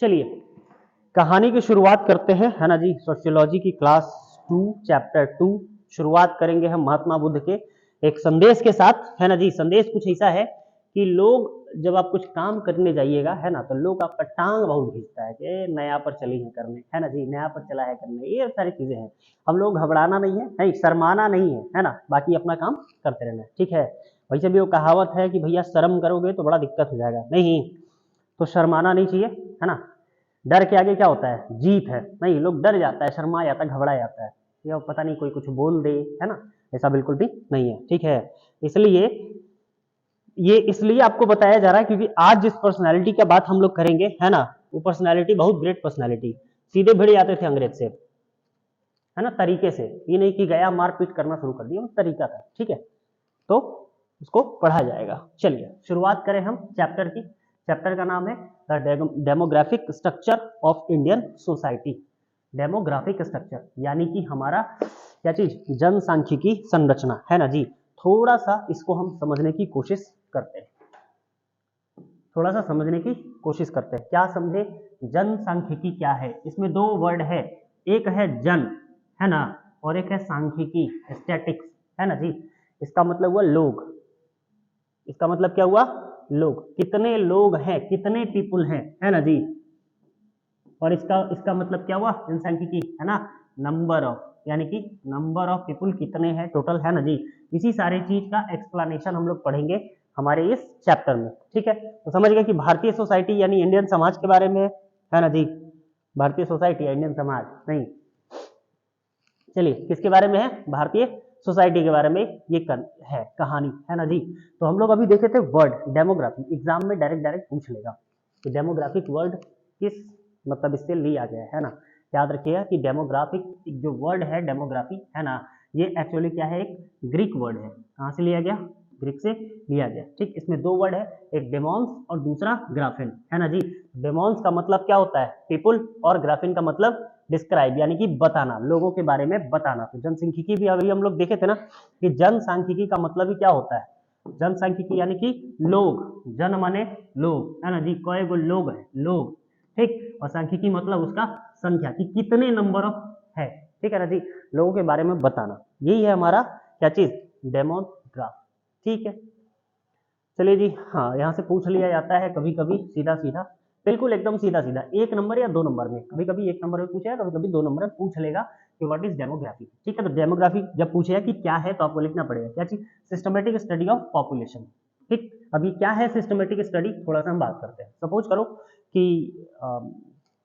चलिए कहानी की शुरुआत करते हैं, है ना जी। सोशियोलॉजी की क्लास 2 चैप्टर 2 शुरुआत करेंगे हम महात्मा बुद्ध के एक संदेश के साथ, है ना जी। संदेश कुछ ऐसा है कि लोग जब आप कुछ काम करने जाइएगा, है ना, तो लोग आपका टांग बहुत खींचता है कि नया पर चली है करने, है ना जी, नया पर चला है करने, ये सारी चीजें हैं। हम लोग घबराना नहीं है, नहीं शर्माना नहीं है ना, बाकी अपना काम करते रहना है, ठीक है। वैसे भी वो कहावत है कि भैया शर्म करोगे तो बड़ा दिक्कत हो जाएगा, नहीं तो शर्माना नहीं चाहिए, है ना। डर के आगे क्या होता है? जीत है। नहीं, लोग डर जाता है, शर्मा जाता है, घबरा जाता है, या पता नहीं कोई कुछ बोल दे, है ना। ऐसा बिल्कुल भी नहीं है, ठीक है। इसलिए ये इसलिए आपको बताया जा रहा है क्योंकि आज जिस पर्सनालिटी की बात हम लोग करेंगे, है ना, वो पर्सनालिटी बहुत ग्रेट पर्सनालिटी, सीधे भिड़ जाते थे अंग्रेज से, है ना, तरीके से। ये नहीं कि गया मारपीट करना शुरू कर दिया, वो तरीका था, ठीक है। तो उसको पढ़ा जाएगा। चलिए शुरुआत करें हम चैप्टर की। चैप्टर का नाम है the demographic structure of Indian society. Demographic structure यानी कि हमारा क्या चीज? जनसांख्यिकी संरचना, है ना जी। थोड़ा सा इसको हम समझने की कोशिश करते हैं, थोड़ा सा समझने की कोशिश करते हैं। क्या समझे? जनसांख्यिकी क्या है? इसमें दो वर्ड है, एक है जन, है ना, और एक है सांख्यिकी, स्टैटिक्स, है ना जी। इसका मतलब हुआ लोग, इसका मतलब क्या हुआ? लोग, कितने लोग हैं, कितने पीपुल हैं, है ना जी। और इसका इसका मतलब क्या हुआ? जनसांख्यिकी, है ना, नंबर ऑफ, यानी कि नंबर ऑफ पीपुल कितने हैं टोटल, है ना जी। इसी सारी चीज का एक्सप्लेनेशन हम लोग पढ़ेंगे हमारे इस चैप्टर में, ठीक है। तो समझ गए कि भारतीय सोसाइटी यानी इंडियन समाज के बारे में, है ना जी। भारतीय सोसाइटी या इंडियन समाज नहीं, चलिए किसके बारे में है? भारतीय सोसाइटी के बारे में ये है कहानी, है ना जी। तो हम लोग अभी देखे थे वर्ड डेमोग्राफी, एग्जाम में डायरेक्ट पूछ लेगा कि डेमोग्राफिक वर्ड किस मतलब इससे लिया गया है ना। याद रखिएगा कि डेमोग्राफिक जो वर्ड है डेमोग्राफी, है ना, ये एक्चुअली क्या है? एक ग्रीक वर्ड है। कहाँ से लिया गया? ग्रीक से लिया गया, ठीक। इसमें दो वर्ड है, एक डेमोन्स और दूसरा ग्राफिन, है ना जी। डेमोन्स का मतलब क्या होता है? पीपुल, और ग्राफिन का मतलब डिस्क्राइब यानी कि बताना, लोगों के बारे में बताना। तो जनसांख्यिकी भी अभी हम लोग देखे थे ना कि जनसांख्यिकी का मतलब ही क्या होता है? जनसांख्यिकी यानी कि लोग, जन माने लोग, है ना जी, कई गो लोग है, लोग, ठीक। और सांख्यिकी मतलब उसका संख्या, कि कितने नंबर ऑफ है, ठीक है ना जी, लोगों के बारे में बताना। यही है हमारा क्या चीज? डेमोग्राफ, ठीक है। चलिए जी, हाँ, यहाँ से पूछ लिया जाता है कभी कभी सीधा सीधा, बिल्कुल एकदम सीधा सीधा, एक नंबर या दो नंबर में, कभी कभी एक नंबर में पूछेगा, कभी कभी दो नंबर में पूछ लेगा कि व्हाट इज डेमोग्राफी, ठीक है। तो डेमोग्राफी जब पूछेगा कि क्या है तो आपको लिखना पड़ेगा क्या चीज? सिस्टमेटिक स्टडी ऑफ पॉपुलेशन, ठीक। अभी क्या है सिस्टमेटिक स्टडी, थोड़ा सा हम बात करते हैं। सपोज करो कि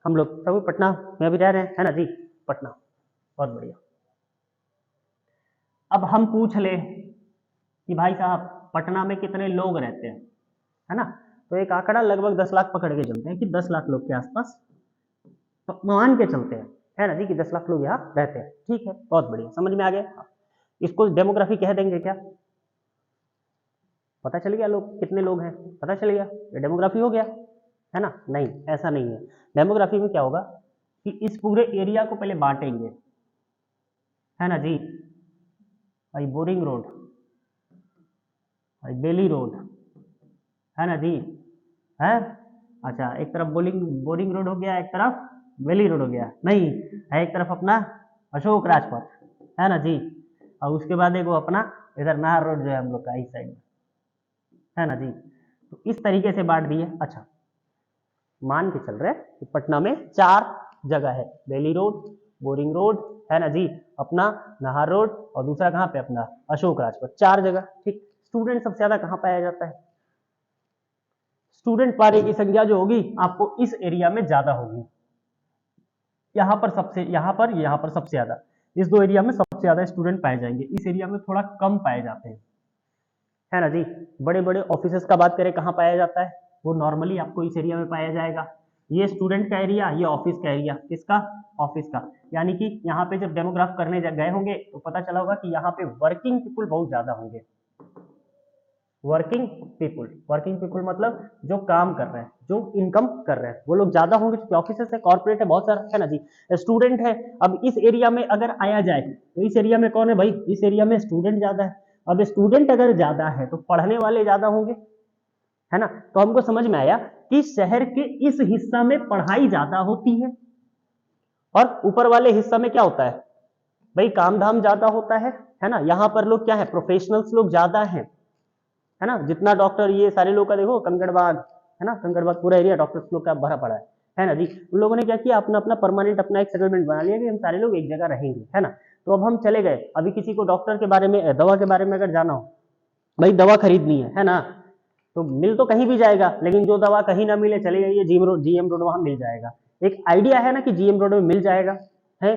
हम लोग सभी पटना में अभी रह रहे हैं, है ना जी, पटना, बहुत बढ़िया। अब हम पूछ ले कि भाई साहब पटना में कितने लोग रहते हैं, है ना। तो एक आंकड़ा लगभग 10 लाख पकड़ के चलते हैं कि 10 लाख लोग के आसपास, तो मान के चलते हैं, है ना जी, कि 10 लाख लोग यहाँ रहते हैं, ठीक है, बहुत बढ़िया, समझ में आ गया। इसको डेमोग्राफी कह देंगे क्या? पता चल गया लोग कितने लोग हैं, पता चल गया, ये डेमोग्राफी हो गया, है ना। नहीं, ऐसा नहीं है। डेमोग्राफी में क्या होगा कि इस पूरे एरिया को पहले बांटेंगे, है ना जी। भाई बोरिंग रोड, भाई बेली रोड, है ना जी, है। अच्छा, एक तरफ बोरिंग रोड हो गया, एक तरफ बेली रोड हो गया, नहीं है, एक तरफ अपना अशोक राजपथ, है ना जी, और उसके बाद एक वो अपना इधर नाहर रोड जो है हम लोग का इस साइड में, है ना जी। तो इस तरीके से बांट दिए। अच्छा, मान के चल रहे हैं कि पटना में 4 जगह है, बेली रोड, बोरिंग रोड, है ना जी, अपना नाहर रोड, और दूसरा कहाँ पे? अपना अशोक राजपथ, 4 जगह, ठीक। स्टूडेंट सबसे ज्यादा कहाँ पाया जाता है? स्टूडेंट पाने की संख्या जो होगी आपको इस एरिया में ज्यादा होगी, यहाँ पर सबसे ज्यादा, इस दो एरिया में सबसे ज्यादा स्टूडेंट पाए जाएंगे, इस एरिया में थोड़ा कम पाए जाते हैं, है ना जी। बड़े बड़े ऑफिसेस का बात करें कहाँ पाया जाता है? वो नॉर्मली आपको इस एरिया में पाया जाएगा। ये स्टूडेंट का एरिया, ये ऑफिस का एरिया, किसका? ऑफिस का। यानी कि यहाँ पे जब डेमोग्राफ करने गए होंगे तो पता चला होगा कि यहाँ पे वर्किंग पीपुल बहुत ज्यादा होंगे। वर्किंग पीपुल मतलब जो काम कर रहे हैं, जो इनकम कर रहे हैं, वो लोग ज्यादा होंगे क्योंकि ऑफिस है, कॉर्पोरेट है, बहुत सारा, है ना जी। स्टूडेंट है, अब इस एरिया में अगर आया जाए तो इस एरिया में कौन है भाई? इस एरिया में स्टूडेंट ज्यादा है। अब स्टूडेंट अगर ज्यादा है तो पढ़ने वाले ज्यादा होंगे, है ना। तो हमको समझ में आया कि शहर के इस हिस्सा में पढ़ाई ज्यादा होती है और ऊपर वाले हिस्सा में क्या होता है भाई, काम धाम ज्यादा होता है ना। यहाँ पर लोग क्या है, प्रोफेशनल्स लोग ज्यादा हैं, है ना। जितना डॉक्टर ये सारे लोग का देखो, कंकड़बाग है ना, कंकड़बाग पूरा एरिया डॉक्टर्स लोग का भरा पड़ा है ना जी। उन लोगों ने क्या किया, अपना अपना परमानेंट अपना एक सेटलमेंट बना लिया कि हम सारे लोग एक जगह रहेंगे, है ना। तो अब हम चले गए, अभी किसी को डॉक्टर के बारे में, दवा के बारे में अगर जाना हो, भाई दवा खरीदनी है ना, तो मिल तो कहीं भी जाएगा, लेकिन जो दवा कहीं ना मिले, चले जाइए जीएम रोड, वहां मिल जाएगा। एक आइडिया है ना कि जीएम रोड में मिल जाएगा है।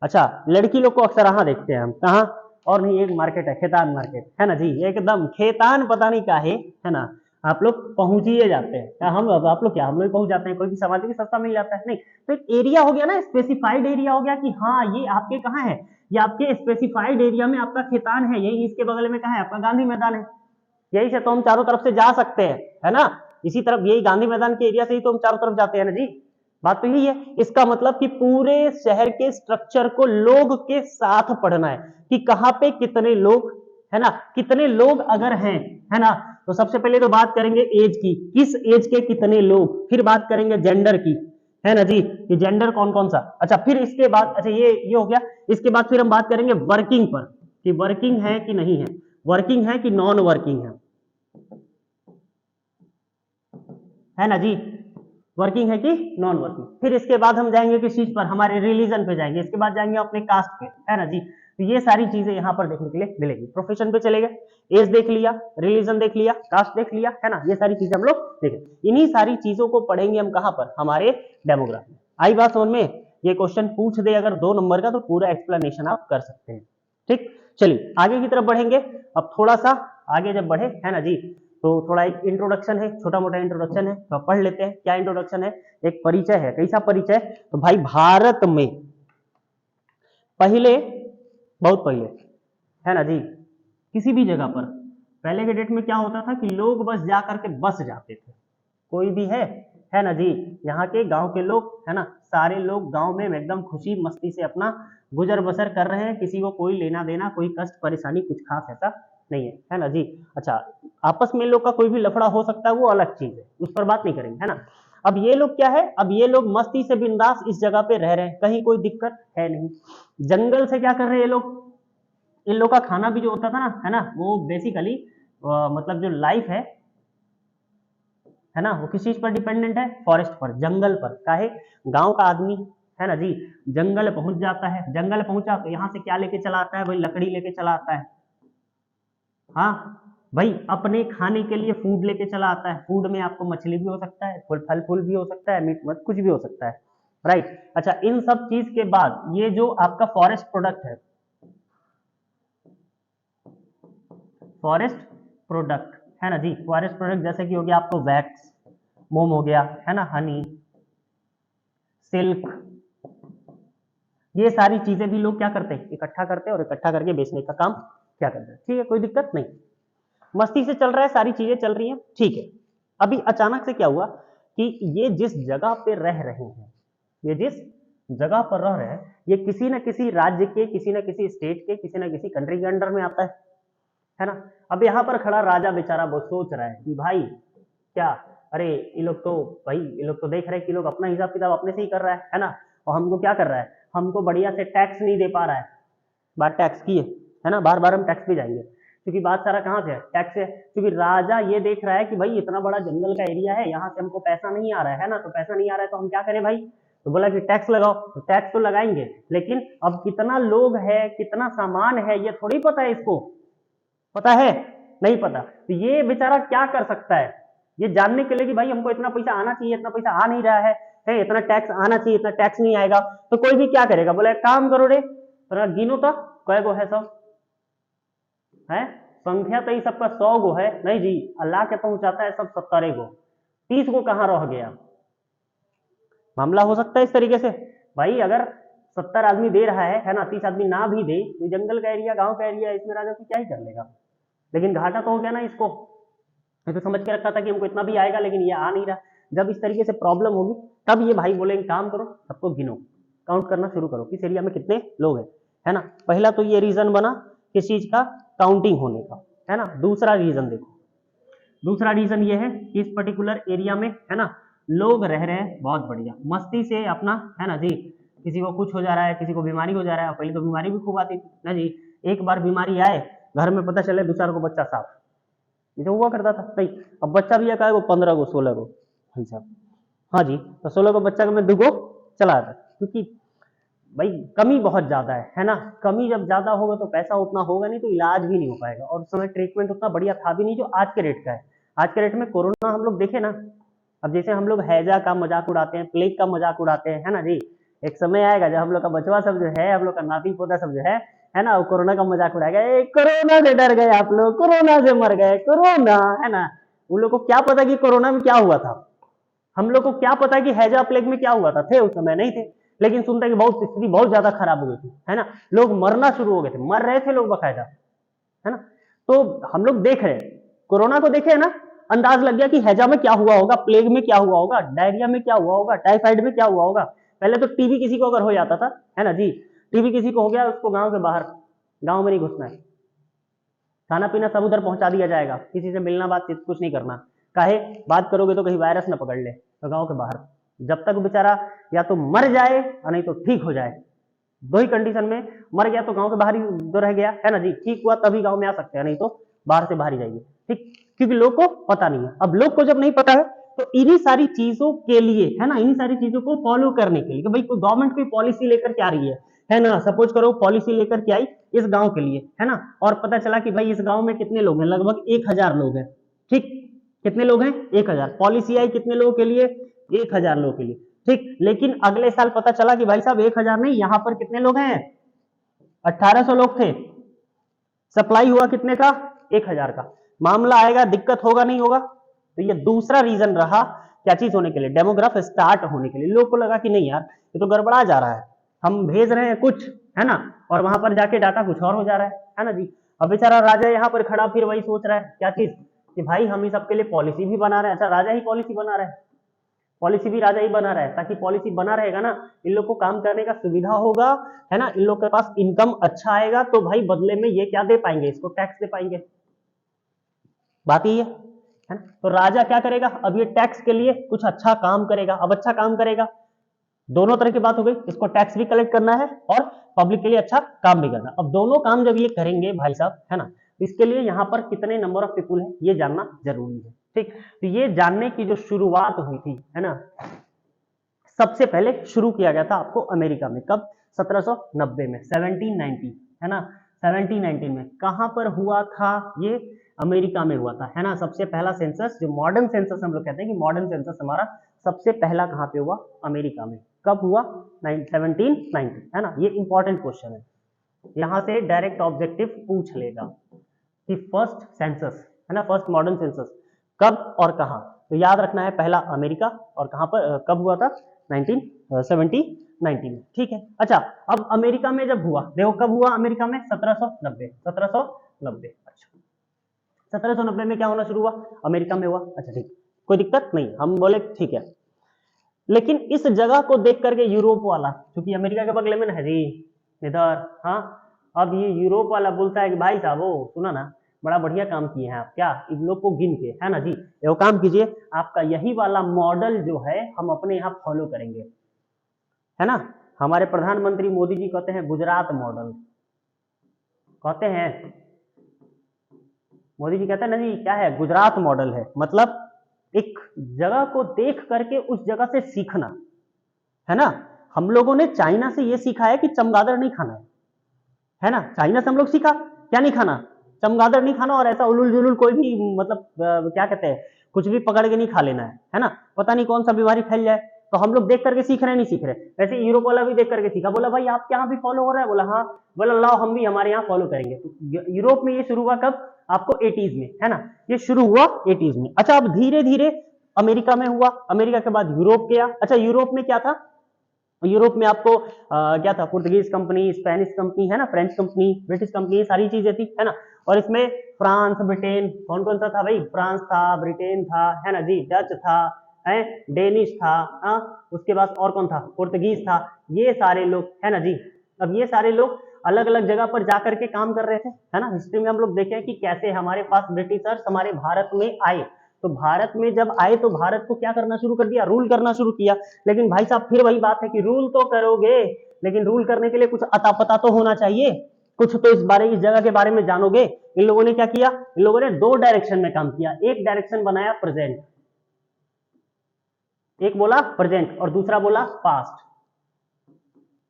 अच्छा, लड़की लोग को अक्सर वहां देखते हैं हम, कहाँ और नहीं, एक मार्केट है खेतान मार्केट, है ना जी, एकदम खेतान पता नहीं का है ना। आप लोग पहुंच ही जाते हैं, हम आप लोग क्या, हम लोग पहुंच जाते हैं, कोई भी सामान भी सस्ता मिल जाता है, नहीं तो एक एरिया हो गया ना, स्पेसिफाइड एरिया हो गया कि हाँ ये आपके कहाँ है, ये आपके स्पेसिफाइड एरिया में आपका खेतान है, यही इसके बगल में कहाँ है आपका गांधी मैदान है, यही से तो हम चारों तरफ से जा सकते हैं, है ना। इसी तरफ यही गांधी मैदान के एरिया से ही तो हम चारों तरफ जाते हैं ना जी। बात तो यही है। इसका मतलब कि पूरे शहर के स्ट्रक्चर को लोग के साथ पढ़ना है कि कहां पे कितने लोग, है ना, कितने लोग अगर हैं, है ना। तो सबसे पहले तो बात करेंगे एज की, किस एज के कितने लोग, फिर बात करेंगे जेंडर की, है ना जी, कि जेंडर कौन कौन सा। अच्छा, फिर इसके बाद, अच्छा ये हो गया, इसके बाद फिर हम बात करेंगे वर्किंग पर, कि वर्किंग है कि नहीं है, वर्किंग है कि नॉन वर्किंग है ना जी, वर्किंग है कि नॉन वर्किंग। फिर इसके बाद हम जाएंगे किस चीज पर, हमारे रिलीजन पे जाएंगे, इसके बाद जाएंगे अपने कास्ट पे, है ना जी। तो ये सारी चीजें यहाँ पर देखने के लिए मिलेगी। प्रोफेशन पे चले गए, एज देख लिया, रिलीजन देख लिया, कास्ट देख लिया, है ना, ये सारी चीजें हम लोग देखें। इन्हीं सारी चीजों को पढ़ेंगे हम कहाँ पर, हमारे डेमोग्राफ में। आई बात समझ में, ये क्वेश्चन पूछ दे अगर 2 नंबर का, तो पूरा एक्सप्लेनेशन आप कर सकते हैं। ठीक, चलिए आगे की तरफ बढ़ेंगे। अब थोड़ा सा आगे जब बढ़े, है ना जी, तो थोड़ा एक इंट्रोडक्शन है, छोटा मोटा इंट्रोडक्शन है, तो पढ़ लेते हैं। क्या इंट्रोडक्शन है, एक परिचय है। कैसा परिचय, तो भाई भारत में पहले, बहुत पहले, है ना जी, किसी भी जगह पर पहले के डेट में क्या होता था कि लोग बस जा करके बस जाते थे, कोई भी है ना जी, यहाँ के गांव के लोग, है ना, सारे लोग गांव में एकदम खुशी मस्ती से अपना गुजर बसर कर रहे हैं, किसी को कोई लेना देना, कोई कष्ट परेशानी कुछ खास ऐसा नहीं है ना जी। अच्छा, आपस में लोग का कोई भी लफड़ा हो सकता है, वो अलग चीज है, उस पर बात नहीं करेंगे, है ना। अब ये लोग क्या है, अब ये लोग मस्ती से बिंदास इस जगह पे रह रहे हैं, कहीं कोई दिक्कत है नहीं। जंगल से क्या कर रहे हैं ये लोग, इन लोग का खाना भी जो होता था ना, है ना, वो बेसिकली मतलब जो लाइफ है ना, वो किस चीज पर डिपेंडेंट है, फॉरेस्ट पर, जंगल पर। काहे, गांव का आदमी, है ना जी, जंगल पहुंच जाता है, जंगल पहुंचा तो यहाँ से क्या लेके चला आता है भाई, लकड़ी लेके चला आता है, हाँ भाई, अपने खाने के लिए फूड लेके चला आता है। फूड में आपको मछली भी हो सकता है, फल फूल भी हो सकता है, मीट मत कुछ भी हो सकता है, राइट। अच्छा, इन सब चीज के बाद ये जो आपका फॉरेस्ट प्रोडक्ट है, फॉरेस्ट प्रोडक्ट, है ना जी, फॉरेस्ट प्रोडक्ट जैसे कि हो गया आपको वैक्स, मोम हो गया, है ना, हनी, सिल्क, ये सारी चीजें भी लोग क्या करते हैं, इकट्ठा करते हैं और इकट्ठा करके बेचने का काम क्या करते हैं। ठीक है, कोई दिक्कत नहीं, मस्ती से चल रहा है, सारी चीजें चल रही हैं, ठीक है। अभी अचानक से क्या हुआ कि ये जिस जगह पे रह रहे हैं, ये जिस जगह पर रह रहे हैं, ये किसी न किसी राज्य के, किसी न किसी स्टेट के, किसी न किसी कंट्री के अंडर में आता है ना। अब यहाँ पर खड़ा राजा बेचारा वो सोच रहा है कि भाई क्या, अरे ये लोग तो, भाई ये लोग तो देख रहे हैं कि लोग अपना हिसाब किताब अपने से ही कर रहा है ना, और हमको क्या कर रहा है, हमको बढ़िया से टैक्स नहीं दे पा रहा है। बात टैक्स की है ना, बार बार हम टैक्स पे जाएंगे, क्योंकि बात सारा कहाँ से है, टैक्स से। क्योंकि राजा ये देख रहा है कि भाई इतना बड़ा जंगल का एरिया है, यहाँ से हमको पैसा नहीं आ रहा है ना, तो पैसा नहीं आ रहा है तो हम क्या करें भाई, तो बोला कि टैक्स लगाओ। तो टैक्स तो लगाएंगे, लेकिन अब कितना लोग है, कितना सामान है, ये थोड़ी पता है इसको, पता है, नहीं पता। तो ये बेचारा क्या कर सकता है, ये जानने के लिए कि भाई हमको इतना पैसा आना चाहिए, इतना पैसा आ नहीं रहा है, इतना टैक्स आना चाहिए, इतना टैक्स नहीं आएगा, तो कोई भी क्या करेगा, बोला एक काम करो रे, तो गिनो तो कै गो है सब, है संख्या तो ये सबका 100 गो है, नहीं जी, अल्लाह के पहुंचाता है सब 70 गो, 30 गो कहाँ रह गया। मामला हो सकता है इस तरीके से, भाई अगर 70 आदमी दे रहा है ना, 30 आदमी ना भी दे, तो जंगल का एरिया, गांव का एरिया, इसमें राजा को क्या ही कर लेगा। लेकिन घाटा तो हो गया ना इसको, मैं तो समझ के रखा था कि हमको इतना भी आएगा, लेकिन ये आ नहीं रहा। जब इस तरीके से प्रॉब्लम होगी, तब ये भाई बोले काम करो, सबको गिनो, काउंट करना शुरू करो, किस एरिया में कितने लोग हैं, है ना। पहला तो ये रीजन बना किस चीज का, काउंटिंग होने का, है ना। दूसरा रीजन देखो, दूसरा रीजन ये है कि इस पर्टिकुलर एरिया में, है ना, लोग रह रहे हैं बहुत बढ़िया मस्ती से अपना, है ना जी। किसी को कुछ हो जा रहा है, किसी को बीमारी हो जा रहा है, पहले तो बीमारी भी खूब आती थी ना जी। एक बार बीमारी आए घर में, पता चले दूसरा को बच्चा साफ, ये तो हुआ करता था नहीं। अब बच्चा भी क्या है वो 15 को 16 को भाई साहब, हाँ जी, तो 16 को बच्चा को मैं दुगो चला था, क्योंकि भाई कमी बहुत ज्यादा है ना। कमी जब ज्यादा होगा तो पैसा उतना होगा नहीं, तो इलाज भी नहीं हो पाएगा, और उस समय ट्रीटमेंट उतना बढ़िया था भी नहीं जो आज के रेट का है। आज के रेट में कोरोना हम लोग देखे ना, अब जैसे हम लोग हैजा का मजाक उड़ाते हैं, प्लेग का मजाक उड़ाते हैं, है ना जी। एक समय आएगा जब हम लोग का बचवा सब जो है, हम लोग का नाती पोता सब जो है ना, वो कोरोना का मजाक उड़ाएगा, कोरोना से डर गए आप लोग, कोरोना से मर गए, कोरोना, है ना। उन लोग को क्या पता कि कोरोना में क्या हुआ था, हम लोग को क्या पता कि हैजा प्लेग में क्या हुआ था, थे उस समय नहीं थे, लेकिन सुनते कि बहुत स्थिति बहुत ज्यादा खराब हो गई थी, है ना। लोग मरना शुरू हो गए थे, मर रहे थे लोग बकायदा, है ना। तो हम लोग देख रहे हैं, कोरोना को देखे है ना, अंदाज लग गया कि हैजा में क्या हुआ होगा, प्लेग में क्या हुआ होगा, डायरिया में क्या हुआ होगा, टाइफाइड में क्या हुआ होगा। पहले तो टीबी किसी को अगर हो जाता था, है ना जी, टीबी किसी को हो गया, उसको गांव के बाहर, गांव में नहीं घुसना है, खाना पीना सब उधर पहुंचा दिया जाएगा, किसी से मिलना बातचीत कुछ नहीं करना, काहे बात करोगे तो कहीं वायरस ना पकड़ ले, तो गांव के बाहर, जब तक बेचारा या तो मर जाए और नहीं तो ठीक हो जाए, दो ही कंडीशन में, मर गया तो गांव के बाहर ही तो रह गया, है ना जी, ठीक हुआ तभी गांव में आ सकते हैं, नहीं तो बाहर से बाहर ही जाइए, ठीक, क्योंकि लोग को पता नहीं है। अब लोग को जब नहीं पता है तो इन्हीं सारी चीजों के लिए, है ना, इन्हीं सारी चीजों को फॉलो करने के लिए कि भाई कोई गवर्नमेंट कोई पॉलिसी लेकर के आ रही है ना, सपोज करो पॉलिसी लेकर के आई इस गांव के लिए, है ना, और पता चला कि भाई इस गांव में कितने लोग हैं, लगभग 1000 लोग हैं, ठीक, कितने लोग हैं 1000, पॉलिसी आई कितने लोगों के लिए, 1000 लोगों के लिए, ठीक, लेकिन अगले साल पता चला कि भाई साहब 1000 नहीं, यहां पर कितने लोग हैं, 1800 लोग थे, सप्लाई हुआ कितने का, 1000 का, मामला आएगा, दिक्कत होगा नहीं होगा। तो ये दूसरा रीजन रहा, क्या चीज होने के लिए, डेमोग्राफ स्टार्ट होने के लिए। लोग को लगा कि नहीं यार ये तो गड़बड़ा जा रहा है, हम भेज रहे हैं कुछ, है ना, और वहां पर जाके डाटा कुछ और हो जा रहा है ना जी। अब बेचारा राजा यहाँ पर खड़ा फिर वही सोच रहा है क्या चीज, कि भाई हम इस सबके लिए पॉलिसी भी बना रहे हैं, अच्छा राजा ही पॉलिसी बना रहा है, पॉलिसी भी राजा ही बना रहा है, ताकि पॉलिसी बना रहेगा ना, इन लोग को काम करने का सुविधा होगा, है ना, इन लोग के पास इनकम अच्छा आएगा, तो भाई बदले में ये क्या दे पाएंगे, इसको टैक्स दे पाएंगे, बात ही है ना। तो राजा क्या करेगा, अब ये टैक्स के लिए कुछ अच्छा काम करेगा, अब अच्छा काम करेगा, दोनों तरह की बात हो गई, इसको टैक्स भी कलेक्ट करना है और पब्लिक के लिए अच्छा काम भी करना। अब दोनों काम जब ये करेंगे भाई साहब, है ना, इसके लिए यहाँ पर कितने नंबर ऑफ पीपुल है ये जानना जरूरी है, ठीक। तो ये जानने की जो शुरुआत हुई थी, है ना, सबसे पहले शुरू किया गया था आपको अमेरिका में, कब, 1790 में, 1790, है ना, 1719 में, कहां पर हुआ था ये, अमेरिका में हुआ था, है ना। सबसे पहला सेंसस, जो मॉडर्न सेंसस हम लोग कहते हैं कि मॉडर्न सेंसस हमारा सबसे पहला कहां पे हुआ, अमेरिका में, कब हुआ, 1790, है ना। ये इंपॉर्टेंट क्वेश्चन है, यहां से डायरेक्ट ऑब्जेक्टिव पूछ लेगा कि फर्स्ट सेंसस, है ना, फर्स्ट मॉडर्न सेंसस कब और कहां, तो याद रखना है पहला अमेरिका, और कहां पर कब हुआ था, 1919 में, ठीक है। अच्छा, अब अमेरिका में जब हुआ, देखो कब हुआ अमेरिका में, 1790, 1790, अच्छा 1790 में क्या होना शुरू हुआ, अमेरिका में हुआ, अच्छा ठीक, कोई दिक्कत नहीं, हम बोले ठीक है। लेकिन इस जगह को देख करके यूरोप वाला, क्योंकि अमेरिका के बगले में है जी इधर, हाँ, अब ये यूरोप वाला बोलता है कि भाई साहब वो सुना ना, बड़ा बढ़िया काम किए हैं आप, क्या इन लोग को गिन के, है ना जी, वो काम कीजिए, आपका यही वाला मॉडल जो है हम अपने यहाँ फॉलो करेंगे, है ना। हमारे प्रधानमंत्री मोदी जी कहते हैं गुजरात मॉडल, कहते हैं मोदी जी कहते हैं ना जी, क्या है, गुजरात मॉडल है, मतलब एक जगह को देख करके उस जगह से सीखना, है ना। हम लोगों ने चाइना से ये सीखा है कि चमगादड़ नहीं खाना है ना, चाइना से हम लोग सीखा क्या नहीं खाना, चमगादड़ नहीं खाना, और ऐसा उलुल जुलुल कोई भी, मतलब क्या कहते हैं, कुछ भी पकड़ के नहीं खा लेना है ना, पता नहीं कौन सा बीमारी फैल जाए। तो हम लोग देख करके सीख रहे नहीं सीख रहे, वैसे यूरोप वाला भी देख करके सीखा, बोला भाई आप यहाँ भी फॉलो हो रहा है, बोला हाँ, बोला लाओ हम भी हमारे यहाँ फॉलो करेंगे। तो यूरोप में ये शुरू हुआ कब, आपको 80s में, है ना, ये शुरू हुआ 80s में। अच्छा, अब धीरे धीरे अमेरिका में हुआ, अमेरिका के बाद यूरोप गया। अच्छा, यूरोप में क्या था, यूरोप में आपको क्या था, पुर्तगीज कंपनी, स्पेनिश कंपनी, है ना, फ्रेंच कंपनी, ब्रिटिश कंपनी, सारी चीजें थी, है ना। और इसमें फ्रांस, ब्रिटेन, कौन कौन सा था भाई, फ्रांस था, ब्रिटेन था, है ना जी, डच था, है, डेनिश था, उसके बाद और कौन था, पुर्तगीज था, ये सारे लोग, है ना जी। अब ये सारे लोग अलग अलग जगह पर जा करके काम कर रहे थे, है ना। हिस्ट्री में हम लोग देखे कि कैसे हमारे पास ब्रिटिशर्स हमारे भारत में आए, तो भारत में जब आए तो भारत को क्या करना शुरू कर दिया, रूल करना शुरू किया। लेकिन भाई साहब फिर वही बात है कि रूल तो करोगे, लेकिन रूल करने के लिए कुछ अता पता तो होना चाहिए, कुछ तो इस जगह के बारे में जानोगे। इन लोगों ने क्या किया, इन लोगों ने दो डायरेक्शन में काम किया। एक डायरेक्शन बनाया प्रेजेंट, एक बोला प्रेजेंट और दूसरा बोला पास्ट।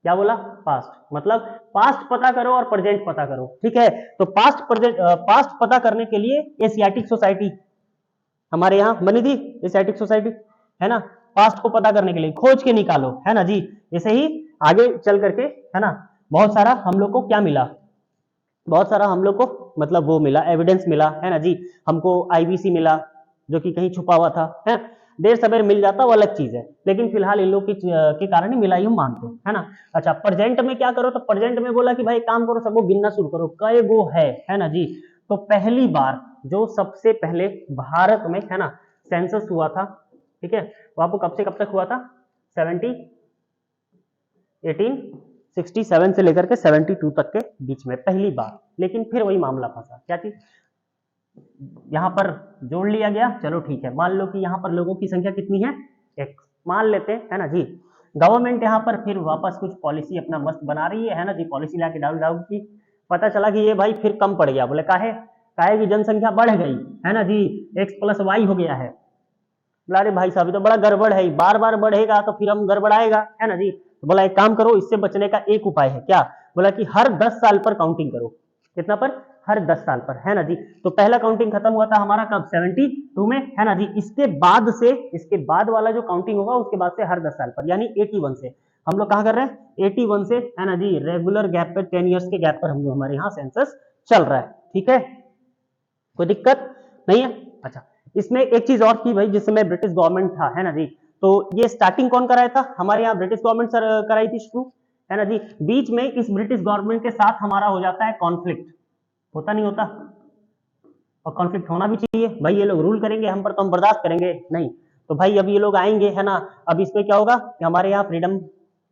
क्या बोला, पास्ट, मतलब पास्ट पता करो और प्रेजेंट पता करो, ठीक है। तो पास्ट पता करने के लिए एशियाटिक सोसाइटी हमारे यहाँ बनी थी, एशियाटिक सोसाइटी, है ना। पास्ट को पता करने के लिए खोज के निकालो, है ना जी। ऐसे ही आगे चल करके, है ना, बहुत सारा हम लोग को क्या मिला, बहुत सारा हम लोग को मतलब वो मिला, एविडेंस मिला, है ना जी। हमको आईबीसी मिला जो कि कहीं छुपा हुआ था, है। देर सवेर मिल जाता वो अलग चीज है, लेकिन फिलहाल इन लोग के कारण ही मिला ही हम मानते हैं, है ना। अच्छा, प्रेजेंट में क्या करो, तो प्रेजेंट में बोला कि भाई काम करो, सबको गिनना शुरू करो, कई गो है ना जी। तो पहली बार जो सबसे पहले भारत में, है ना, सेंसस हुआ था, ठीक है, वो आपको कब से कब तक हुआ था, 1867 से लेकर के 72 तक के बीच में पहली बार। लेकिन फिर वही मामला फंसा, क्या चीज, यहां पर जोड़ लिया गया, चलो ठीक है, मान लो कि यहां पर लोगों की संख्या कितनी है, एक मान लेते हैं, है ना जी। गवर्नमेंट यहां पर फिर वापस कुछ पॉलिसी अपना मस्त बना रही है ना जी, पॉलिसी लाके डाल डाल की, पता चला कि ये भाई फिर कम पड़ गया, बोले काहे की जनसंख्या बढ़ गई, है ना जी, x+y हो गया है। बोला अरे भाई साहब तो बड़ा गड़बड़ है, बार बार बढ़ेगा तो फिर हम गड़बड़ाएगा, है ना जी। तो बोला एक काम करो, इससे बचने का एक उपाय है, क्या, बोला कि हर 10 साल पर काउंटिंग करो। कितना पर, हर 10 साल पर, है ना जी। तो पहला काउंटिंग खत्म हुआ था हमारा कब, 72 में, है ना जी। इसके बाद वाला जो काउंटिंग होगा उसके बाद से हर 10 साल पर, यानी 81 से हम लोग कहां कर रहे हैं, 81 से, है ना जी, रेगुलर गैप पर 10 ईयर्स के गैप पर हम लोग हमारे यहाँ सेंसस चल रहा है, ठीक है, कोई दिक्कत नहीं है। अच्छा, इसमें एक चीज और थी भाई, जिस समय ब्रिटिश गवर्नमेंट था, है ना जी, तो ये स्टार्टिंग कौन कराया था, हमारे यहाँ ब्रिटिश गवर्नमेंट कराई थी शुरू, है ना जी। बीच में इस ब्रिटिश गवर्नमेंट के साथ हमारा हो जाता है कॉन्फ्लिक्ट, होता नहीं होता, और कॉन्फ्लिक्ट होना भी चाहिए भाई, ये लोग रूल करेंगे हम पर तो हम बर्दाश्त करेंगे नहीं। तो भाई अब ये लोग आएंगे, है ना, अब इसमें क्या होगा कि हमारे यहाँ फ्रीडम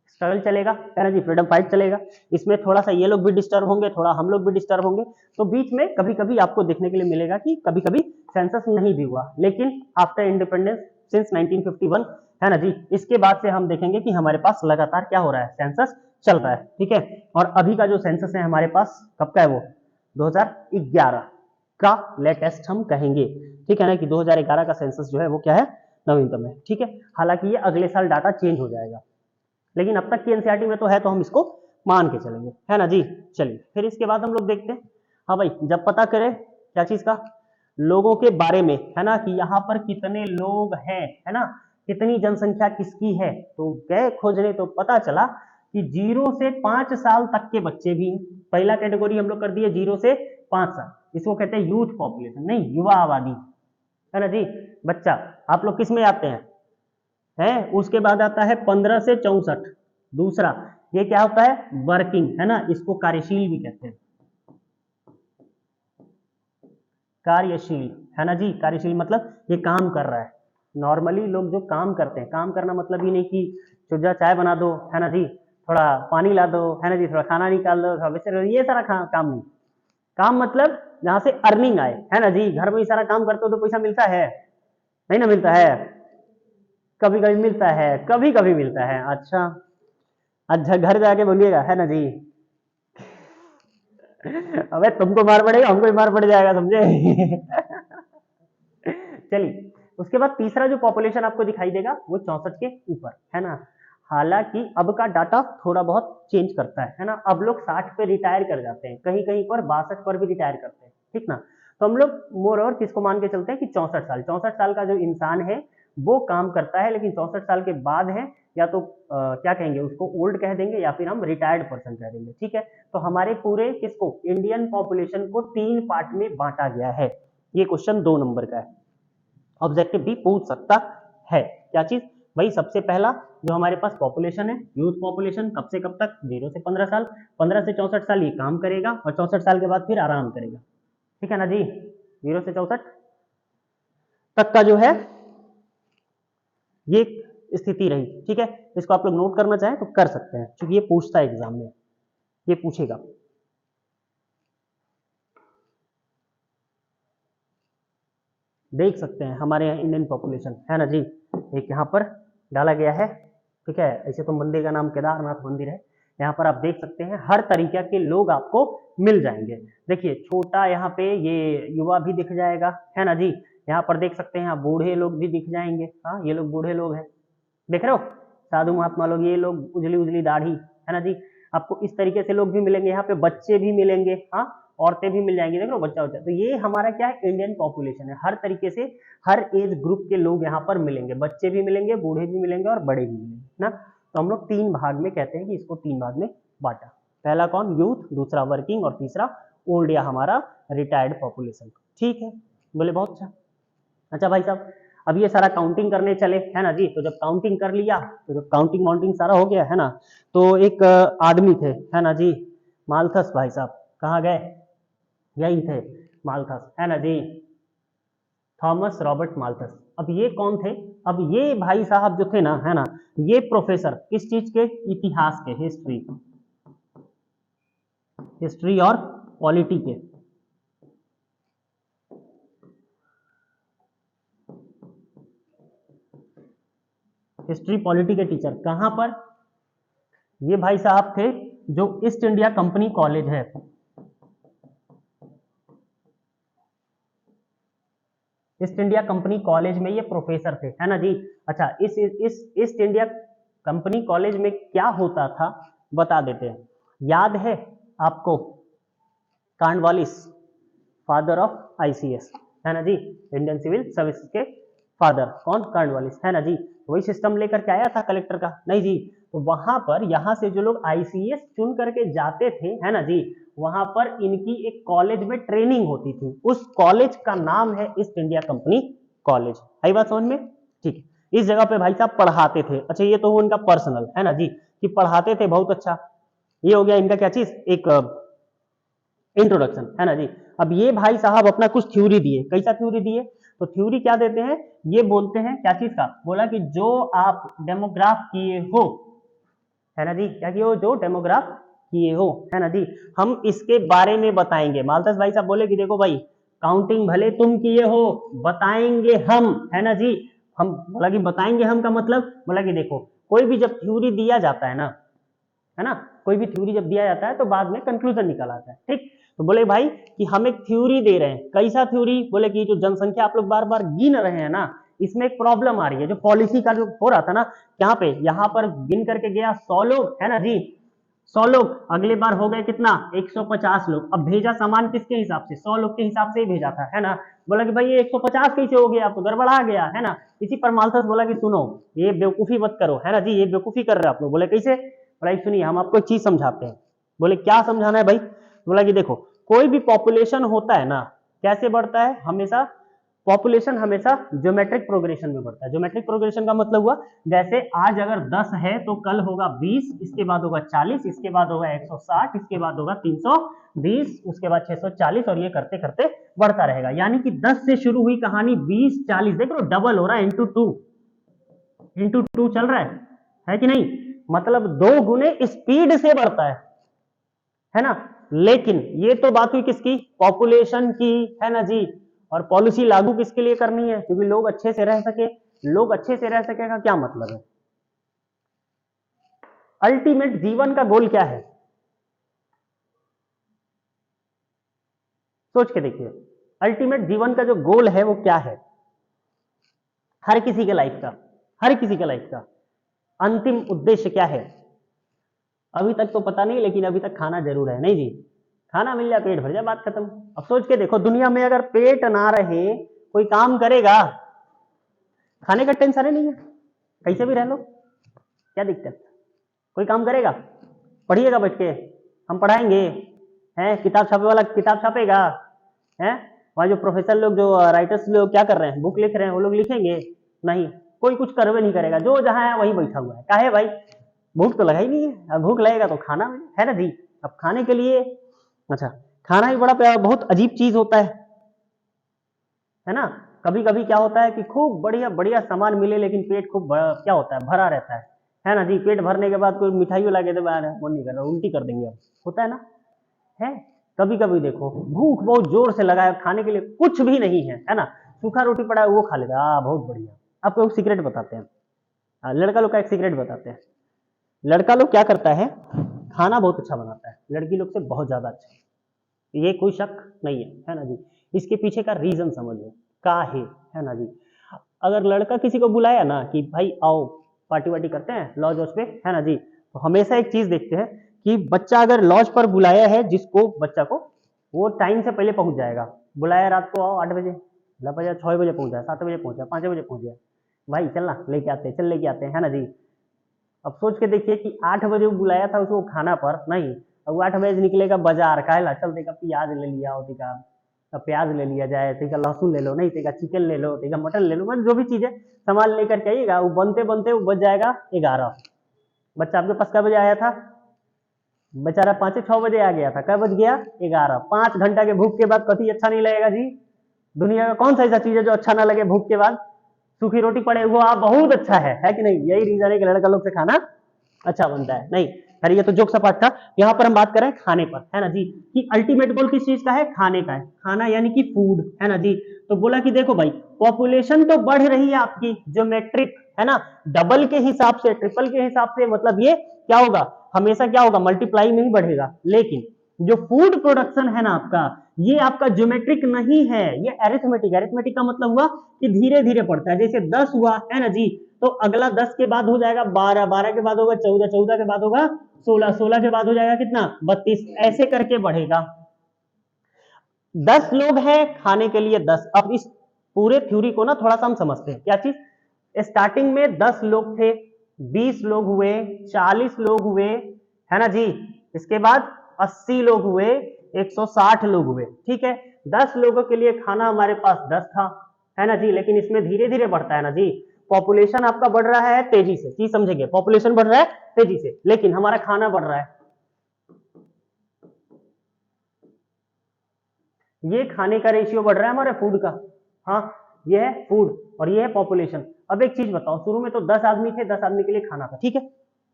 स्ट्रगल चलेगा, है ना जी, फ्रीडम फाइट चलेगा। इसमें थोड़ा सा ये लोग भी डिस्टर्ब होंगे, थोड़ा हम लोग भी डिस्टर्ब होंगे। तो बीच में कभी कभी आपको देखने के लिए मिलेगा कि कभी कभी सेंसस नहीं भी हुआ, लेकिन आफ्टर इंडिपेंडेंस सिंस 1951, है ना जी, इसके बाद से हम देखेंगे कि हमारे पास लगातार क्या हो रहा है, सेंसस चल रहा है, ठीक है। और अभी का जो सेंसस है हमारे पास कब का है, वो 2011 का लेटेस्ट हम कहेंगे, ठीक है ना, कि 2011 का सेंसस जो है वो क्या है, नवीनतम है, ठीक है। हालांकि ये अगले साल डाटा चेंज हो जाएगा, लेकिन अब तक की एनसीईआरटी में तो है, तो हम इसको मान के चलेंगे, है ना जी। चलिए फिर इसके बाद हम लोग देखते हैं, हाँ भाई, जब पता करें क्या चीज का, लोगों के बारे में, है ना, कि यहाँ पर कितने लोग हैं, है ना, कितनी जनसंख्या किसकी है, तो गए खोजने तो पता चला कि 0 से 5 साल तक के बच्चे भी, पहला कैटेगरी हम लोग कर दिए 0 से 5 साल, इसको कहते हैं यूथ पॉपुलेशन, नहीं युवा आबादी, है ना जी। बच्चा आप लोग किस में आते हैं, है, उसके बाद आता है 15 से 64, दूसरा ये क्या होता है, वर्किंग, है ना, इसको कार्यशील भी कहते हैं, कार्यशील, है ना जी। कार्यशील मतलब ये काम कर रहा है, नॉर्मली लोग जो काम करते हैं, काम करना मतलब ही नहीं कि चुजा चाय बना दो, है ना जी, थोड़ा पानी ला दो, है ना जी, थोड़ा खाना निकाल दो, थोड़ा ये सारा काम नहीं। काम मतलब जहां से अर्निंग आए, है ना जी। घर में ही सारा काम करते हो तो पैसा मिलता है, नहीं ना मिलता है, कभी कभी मिलता है, कभी कभी मिलता है। अच्छा, अच्छा घर जाके बोलिएगा, है ना जी। अबे तुमको मार पड़ेगा, हमको भी मार पड़ जाएगा, समझे। चलिए, उसके बाद तीसरा जो पॉपुलेशन आपको दिखाई देगा वो 64 के ऊपर, है ना। हालांकि अब का डाटा थोड़ा बहुत चेंज करता है ना, अब लोग 60 पे रिटायर कर जाते हैं, कहीं कहीं पर 62 पर भी रिटायर करते हैं, ठीक ना। तो हम लोग मोर और किसको मान के चलते हैं कि 64 साल का जो इंसान है वो काम करता है, लेकिन 64 साल के बाद है, या तो क्या कहेंगे उसको, ओल्ड कह देंगे या फिर हम रिटायर्ड पर्सन कह देंगे, ठीक है। तो हमारे पूरे किसको, इंडियन पॉपुलेशन को 3 पार्ट में बांटा गया है। ये क्वेश्चन 2 नंबर का है, ऑब्जेक्टिव भी पूछ सकता है। क्या चीज भाई, सबसे पहला जो हमारे पास पॉपुलेशन है, यूथ पॉपुलेशन, कब से कब तक, 0 से 15 साल, 15 से 64 साल ये काम करेगा और 64 साल के बाद फिर आराम करेगा, ठीक है ना जी। 0 से 64 तक का जो है ये स्थिति रही, ठीक है। इसको आप लोग नोट करना चाहें तो कर सकते हैं, क्योंकि ये पूछता है एग्जाम में, ये पूछेगा। देख सकते हैं हमारे यहाँ इंडियन पॉपुलेशन है ना जी, एक यहाँ पर डाला गया है, ठीक है। ऐसे तो मंदिर का नाम केदारनाथ मंदिर है। यहाँ पर आप देख सकते हैं हर तरीके के लोग आपको मिल जाएंगे। देखिए छोटा यहाँ पे ये युवा भी दिख जाएगा, है ना जी। यहाँ पर देख सकते हैं यहाँ बूढ़े लोग भी दिख जाएंगे, हाँ ये लोग बूढ़े लोग हैं, देख रहे हो, साधु महात्मा लोग, ये लोग उजली उजली दाढ़ी, है ना जी। आपको इस तरीके से लोग भी मिलेंगे, यहाँ पे बच्चे भी मिलेंगे, हाँ औरतें भी मिल जाएंगी, देख लो बच्चा बच्चा। तो ये हमारा क्या है, इंडियन पॉपुलेशन है। हर तरीके से हर एज ग्रुप के लोग यहाँ पर मिलेंगे, बच्चे भी मिलेंगे, बूढ़े भी मिलेंगे और बड़े भी मिलेंगे ना। तो हम लोग 3 भाग में कहते हैं कि इसको 3 भाग में बांटा। पहला कौन, यूथ, दूसरा वर्किंग और तीसरा ओल्ड या हमारा रिटायर्ड पॉपुलेशन। ठीक है, बोले बहुत अच्छा। अच्छा भाई साहब, अब ये सारा काउंटिंग करने चले, है ना जी। तो जब काउंटिंग कर लिया, तो जब काउंटिंग वाउंटिंग सारा हो गया, है ना, तो एक आदमी थे, है ना जी, माल्थस भाई साहब, कहाँ गए, यही थे माल्थस, है ना जी, थॉमस रॉबर्ट माल्थस। अब ये कौन थे, अब ये भाई साहब जो थे ना, है ना, ये प्रोफेसर किस चीज के, इतिहास के, हिस्ट्री और पॉलिटी के। हिस्ट्री पॉलिटी के टीचर, कहां पर, ये भाई साहब थे जो ईस्ट इंडिया कंपनी कॉलेज है, ईस्ट इंडिया कंपनी कॉलेज में ये प्रोफेसर थे, है ना जी। अच्छा, इस ईस्ट इंडिया कंपनी कॉलेज में क्या होता था बता देते हैं। याद है आपको, कांडवालिस, फादर ऑफ आईसीएस, है ना जी, इंडियन सिविल सर्विस के फादर कौन, कांडवालिस, है ना जी। वही सिस्टम लेकर के आया था कलेक्टर का, नहीं जी। तो वहां पर यहां से जो लोग आईसीएस चुन करके जाते थे, है ना जी, वहां पर इनकी एक कॉलेज में ट्रेनिंग होती थी। उस कॉलेज का नाम है ईस्ट इंडिया कंपनी कॉलेज। आई बात समझ में, ठीक है। इस जगह पे भाई साहब पढ़ाते थे। अच्छा, ये तो उनका पर्सनल, है ना जी, कि पढ़ाते थे, बहुत अच्छा। ये हो गया इनका क्या चीज, एक इंट्रोडक्शन, है ना जी। अब ये भाई साहब अपना कुछ थ्योरी दिए, कैसा थ्योरी दिए, तो थ्योरी क्या देते हैं, ये बोलते हैं क्या चीज का, बोला कि जो आप डेमोग्राफ किए हो, है ना जी, क्या किए हो, जो डेमोग्राफ किए हो, है ना जी, हम इसके बारे में बताएंगे। मालतस भाई साहब बोले कि देखो भाई, काउंटिंग भले तुम किए हो, बताएंगे हम, है ना जी। हम बोला कि बताएंगे हम का मतलब, बोला कि देखो कोई भी जब थ्योरी दिया जाता है ना, है ना, कोई भी थ्योरी जब दिया जाता है तो बाद में कंक्लूजन निकल आता है, ठीक। तो बोले भाई कि हम एक थ्योरी दे रहे हैं, कैसा थ्योरी, बोले कि जो जनसंख्या आप लोग बार बार गिन रहे हैं ना, इसमें एक प्रॉब्लम आ रही है। जो पॉलिसी का जो हो रहा था ना, यहाँ पे, यहाँ पर गिन करके गया 100 लोग, है ना जी, 100 लोग, अगले बार हो गए कितना, 150 लोग। अब भेजा सामान किसके हिसाब से, 100 लोग के हिसाब से ही भेजा था, है ना। बोला कि भाई ये 150 कैसे हो गया, तो गड़बड़ा गया, है ना। इसी पर मालथस बोला कि सुनो, ये बेवकूफी मत करो, है ना जी, ये बेवकूफी कर रहे हो आप लोग। बोले कैसे, बोला सुनिए हम आपको एक चीज समझाते हैं। बोले क्या समझाना है भाई, बोला कि देखो कोई भी पॉपुलेशन होता है ना, कैसे बढ़ता है, हमेशा पॉपुलेशन हमेशा ज्योमेट्रिक प्रोग्रेशन में बढ़ता है। ज्योमेट्रिक प्रोग्रेशन का मतलब हुआ, जैसे आज अगर 10 है तो कल होगा 20, इसके बाद होगा 40, इसके बाद होगा 160, इसके बाद होगा 320, उसके बाद 640, और ये करते करते बढ़ता रहेगा। यानी कि 10 से शुरू हुई कहानी 20 40, देख लो डबल हो रहा है, इंटू टू चल रहा है कि नहीं, मतलब 2 गुने स्पीड से बढ़ता है ना। लेकिन ये तो बात हुई किसकी, पॉपुलेशन की, है ना जी। और पॉलिसी लागू किसके लिए करनी है, क्योंकि लोग अच्छे से रह सके। लोग अच्छे से रह सके का क्या मतलब है, अल्टीमेट जीवन का गोल क्या है, सोच के देखिए, अल्टीमेट जीवन का जो गोल है वो क्या है, हर किसी के लाइफ का, हर किसी के लाइफ का अंतिम उद्देश्य क्या है। अभी तक तो पता नहीं, लेकिन अभी तक खाना जरूर है, नहीं जी, खाना मिल जाए पेट भर जाए, बात खत्म। अब सोच के देखो, दुनिया में अगर पेट ना रहे, कोई काम करेगा, खाने का टेंशन ही नहीं है, कैसे भी रह लो, क्या दिक्कत, कोई काम करेगा, पढ़िएगा बैठ के, हम पढ़ाएंगे, हैं, किताब छापे वाला किताब छापेगा, हैं, वहाँ जो प्रोफेसर लोग, जो राइटर्स लोग क्या कर रहे हैं, बुक लिख रहे हैं, वो लोग लिखेंगे नहीं, कोई कुछ करवे नहीं करेगा, जो जहाँ है वहीं बैठा हुआ है। काहे भाई, भूख तो लगा ही नहीं है, अब भूख लगेगा तो खाना है ना जी। अब खाने के लिए, अच्छा, खाना ही बड़ा बहुत अजीब चीज होता है ना। कभी कभी क्या होता है कि खूब बढ़िया बढ़िया सामान मिले, लेकिन पेट खूब क्या होता है, भरा रहता है। है ना जी। पेट भरने के बाद कोई मिठाई ला के दे, मन नहीं कर रहा, उल्टी कर देंगे, अब होता है ना, है। कभी कभी देखो भूख बहुत जोर से लगा है, खाने के लिए कुछ भी नहीं है ना, सूखा रोटी पड़ा है वो खा लेगा, बहुत बढ़िया। आपको एक सीक्रेट बताते हैं, लड़का लोग का एक सीक्रेट बताते हैं। लड़का लोग क्या करता है, खाना बहुत अच्छा बनाता है, लड़की लोग से बहुत ज्यादा अच्छा, ये कोई शक नहीं है ना जी। इसके पीछे का रीजन समझो, का है ना जी। अगर लड़का किसी को बुलाया ना कि भाई आओ पार्टी वार्टी करते हैं लॉज वॉज पे, है ना जी, तो हमेशा एक चीज देखते हैं कि बच्चा अगर लॉज पर बुलाया है जिसको, बच्चा को, वो टाइम से पहले पहुंच जाएगा। बुलाया रात को आओ 8 बजे, लपजा 6 बजे पहुंचा, 7 बजे पहुंचा, 5 बजे पहुंच गया, भाई चलना लेके आते, चल लेके आते हैं, है ना जी। अब सोच के देखिए कि 8 बजे बुलाया था उसको खाना पर, नहीं, अब 8 बजे निकलेगा बाजार, काहेला चल देगा प्याज ले लिया हो, टीका प्याज ले लिया जाए, टीका लहसुन ले लो, नहीं टीका चिकन ले लो, टीका मटन ले लो, मतलब जो भी चीज है सामान लेकर के आइएगा, वो बनते बनते वो बच जाएगा 11। बच्चा आपके पास कब बजे आया था, बेचारा 5-6 बजे आ गया था, कब बज गया 11। 5 घंटा के भूख के बाद कभी अच्छा नहीं लगेगा जी। दुनिया का कौन सा ऐसा चीज है जो अच्छा ना लगे भूख के बाद, सूखी रोटी पड़े वो आप बहुत अच्छा है कि नहीं। यही रीजन है कि लड़का लोग से खाना अच्छा बनता है। नहीं खैर ये तो जोक सपाट था, यहाँ पर हम बात करें खाने पर, है ना जी, कि अल्टीमेट गोल किस चीज का है, खाने का है, खाना यानी कि फूड, है ना जी। तो बोला कि देखो भाई पॉपुलेशन तो बढ़ रही है आपकी, ज्योमेट्रिक, है ना, डबल के हिसाब से, ट्रिपल के हिसाब से, मतलब ये क्या होगा, हमेशा क्या होगा, मल्टीप्लाई में ही बढ़ेगा। लेकिन जो फूड प्रोडक्शन है ना आपका, ये आपका ज्योमेट्रिक नहीं है, ये एरिथमेटिक। एरिथमेटिक का मतलब हुआ कि धीरे धीरे बढ़ता है। जैसे 10 हुआ, है ना जी, तो अगला 10 के बाद हो जाएगा 12, 12 के बाद होगा 14, 14 के बाद होगा 16, 16 के बाद हो जाएगा कितना, 32, ऐसे करके बढ़ेगा। 10 लोग हैं खाने के लिए 10। अब इस पूरे थ्योरी को ना थोड़ा सा हम समझते हैं, क्या चीज, स्टार्टिंग में 10 लोग थे, 20 लोग हुए, 40 लोग हुए, है ना जी, इसके बाद 80 लोग हुए, 160 लोग हुए, ठीक है। 10 लोगों के लिए खाना हमारे पास 10 था, है ना जी, लेकिन इसमें धीरे धीरे बढ़ता है ना जी। पॉपुलेशन आपका बढ़ रहा है तेजी से, चीज समझेंगे, पॉपुलेशन बढ़ रहा है तेजी से, लेकिन हमारा खाना बढ़ रहा है। ये खाने का रेशियो बढ़ रहा है हमारे फूड का, हाँ, ये है फूड और ये है पॉपुलेशन। अब एक चीज बताओ, शुरू में तो 10 आदमी थे, 10 आदमी के लिए खाना था, ठीक है,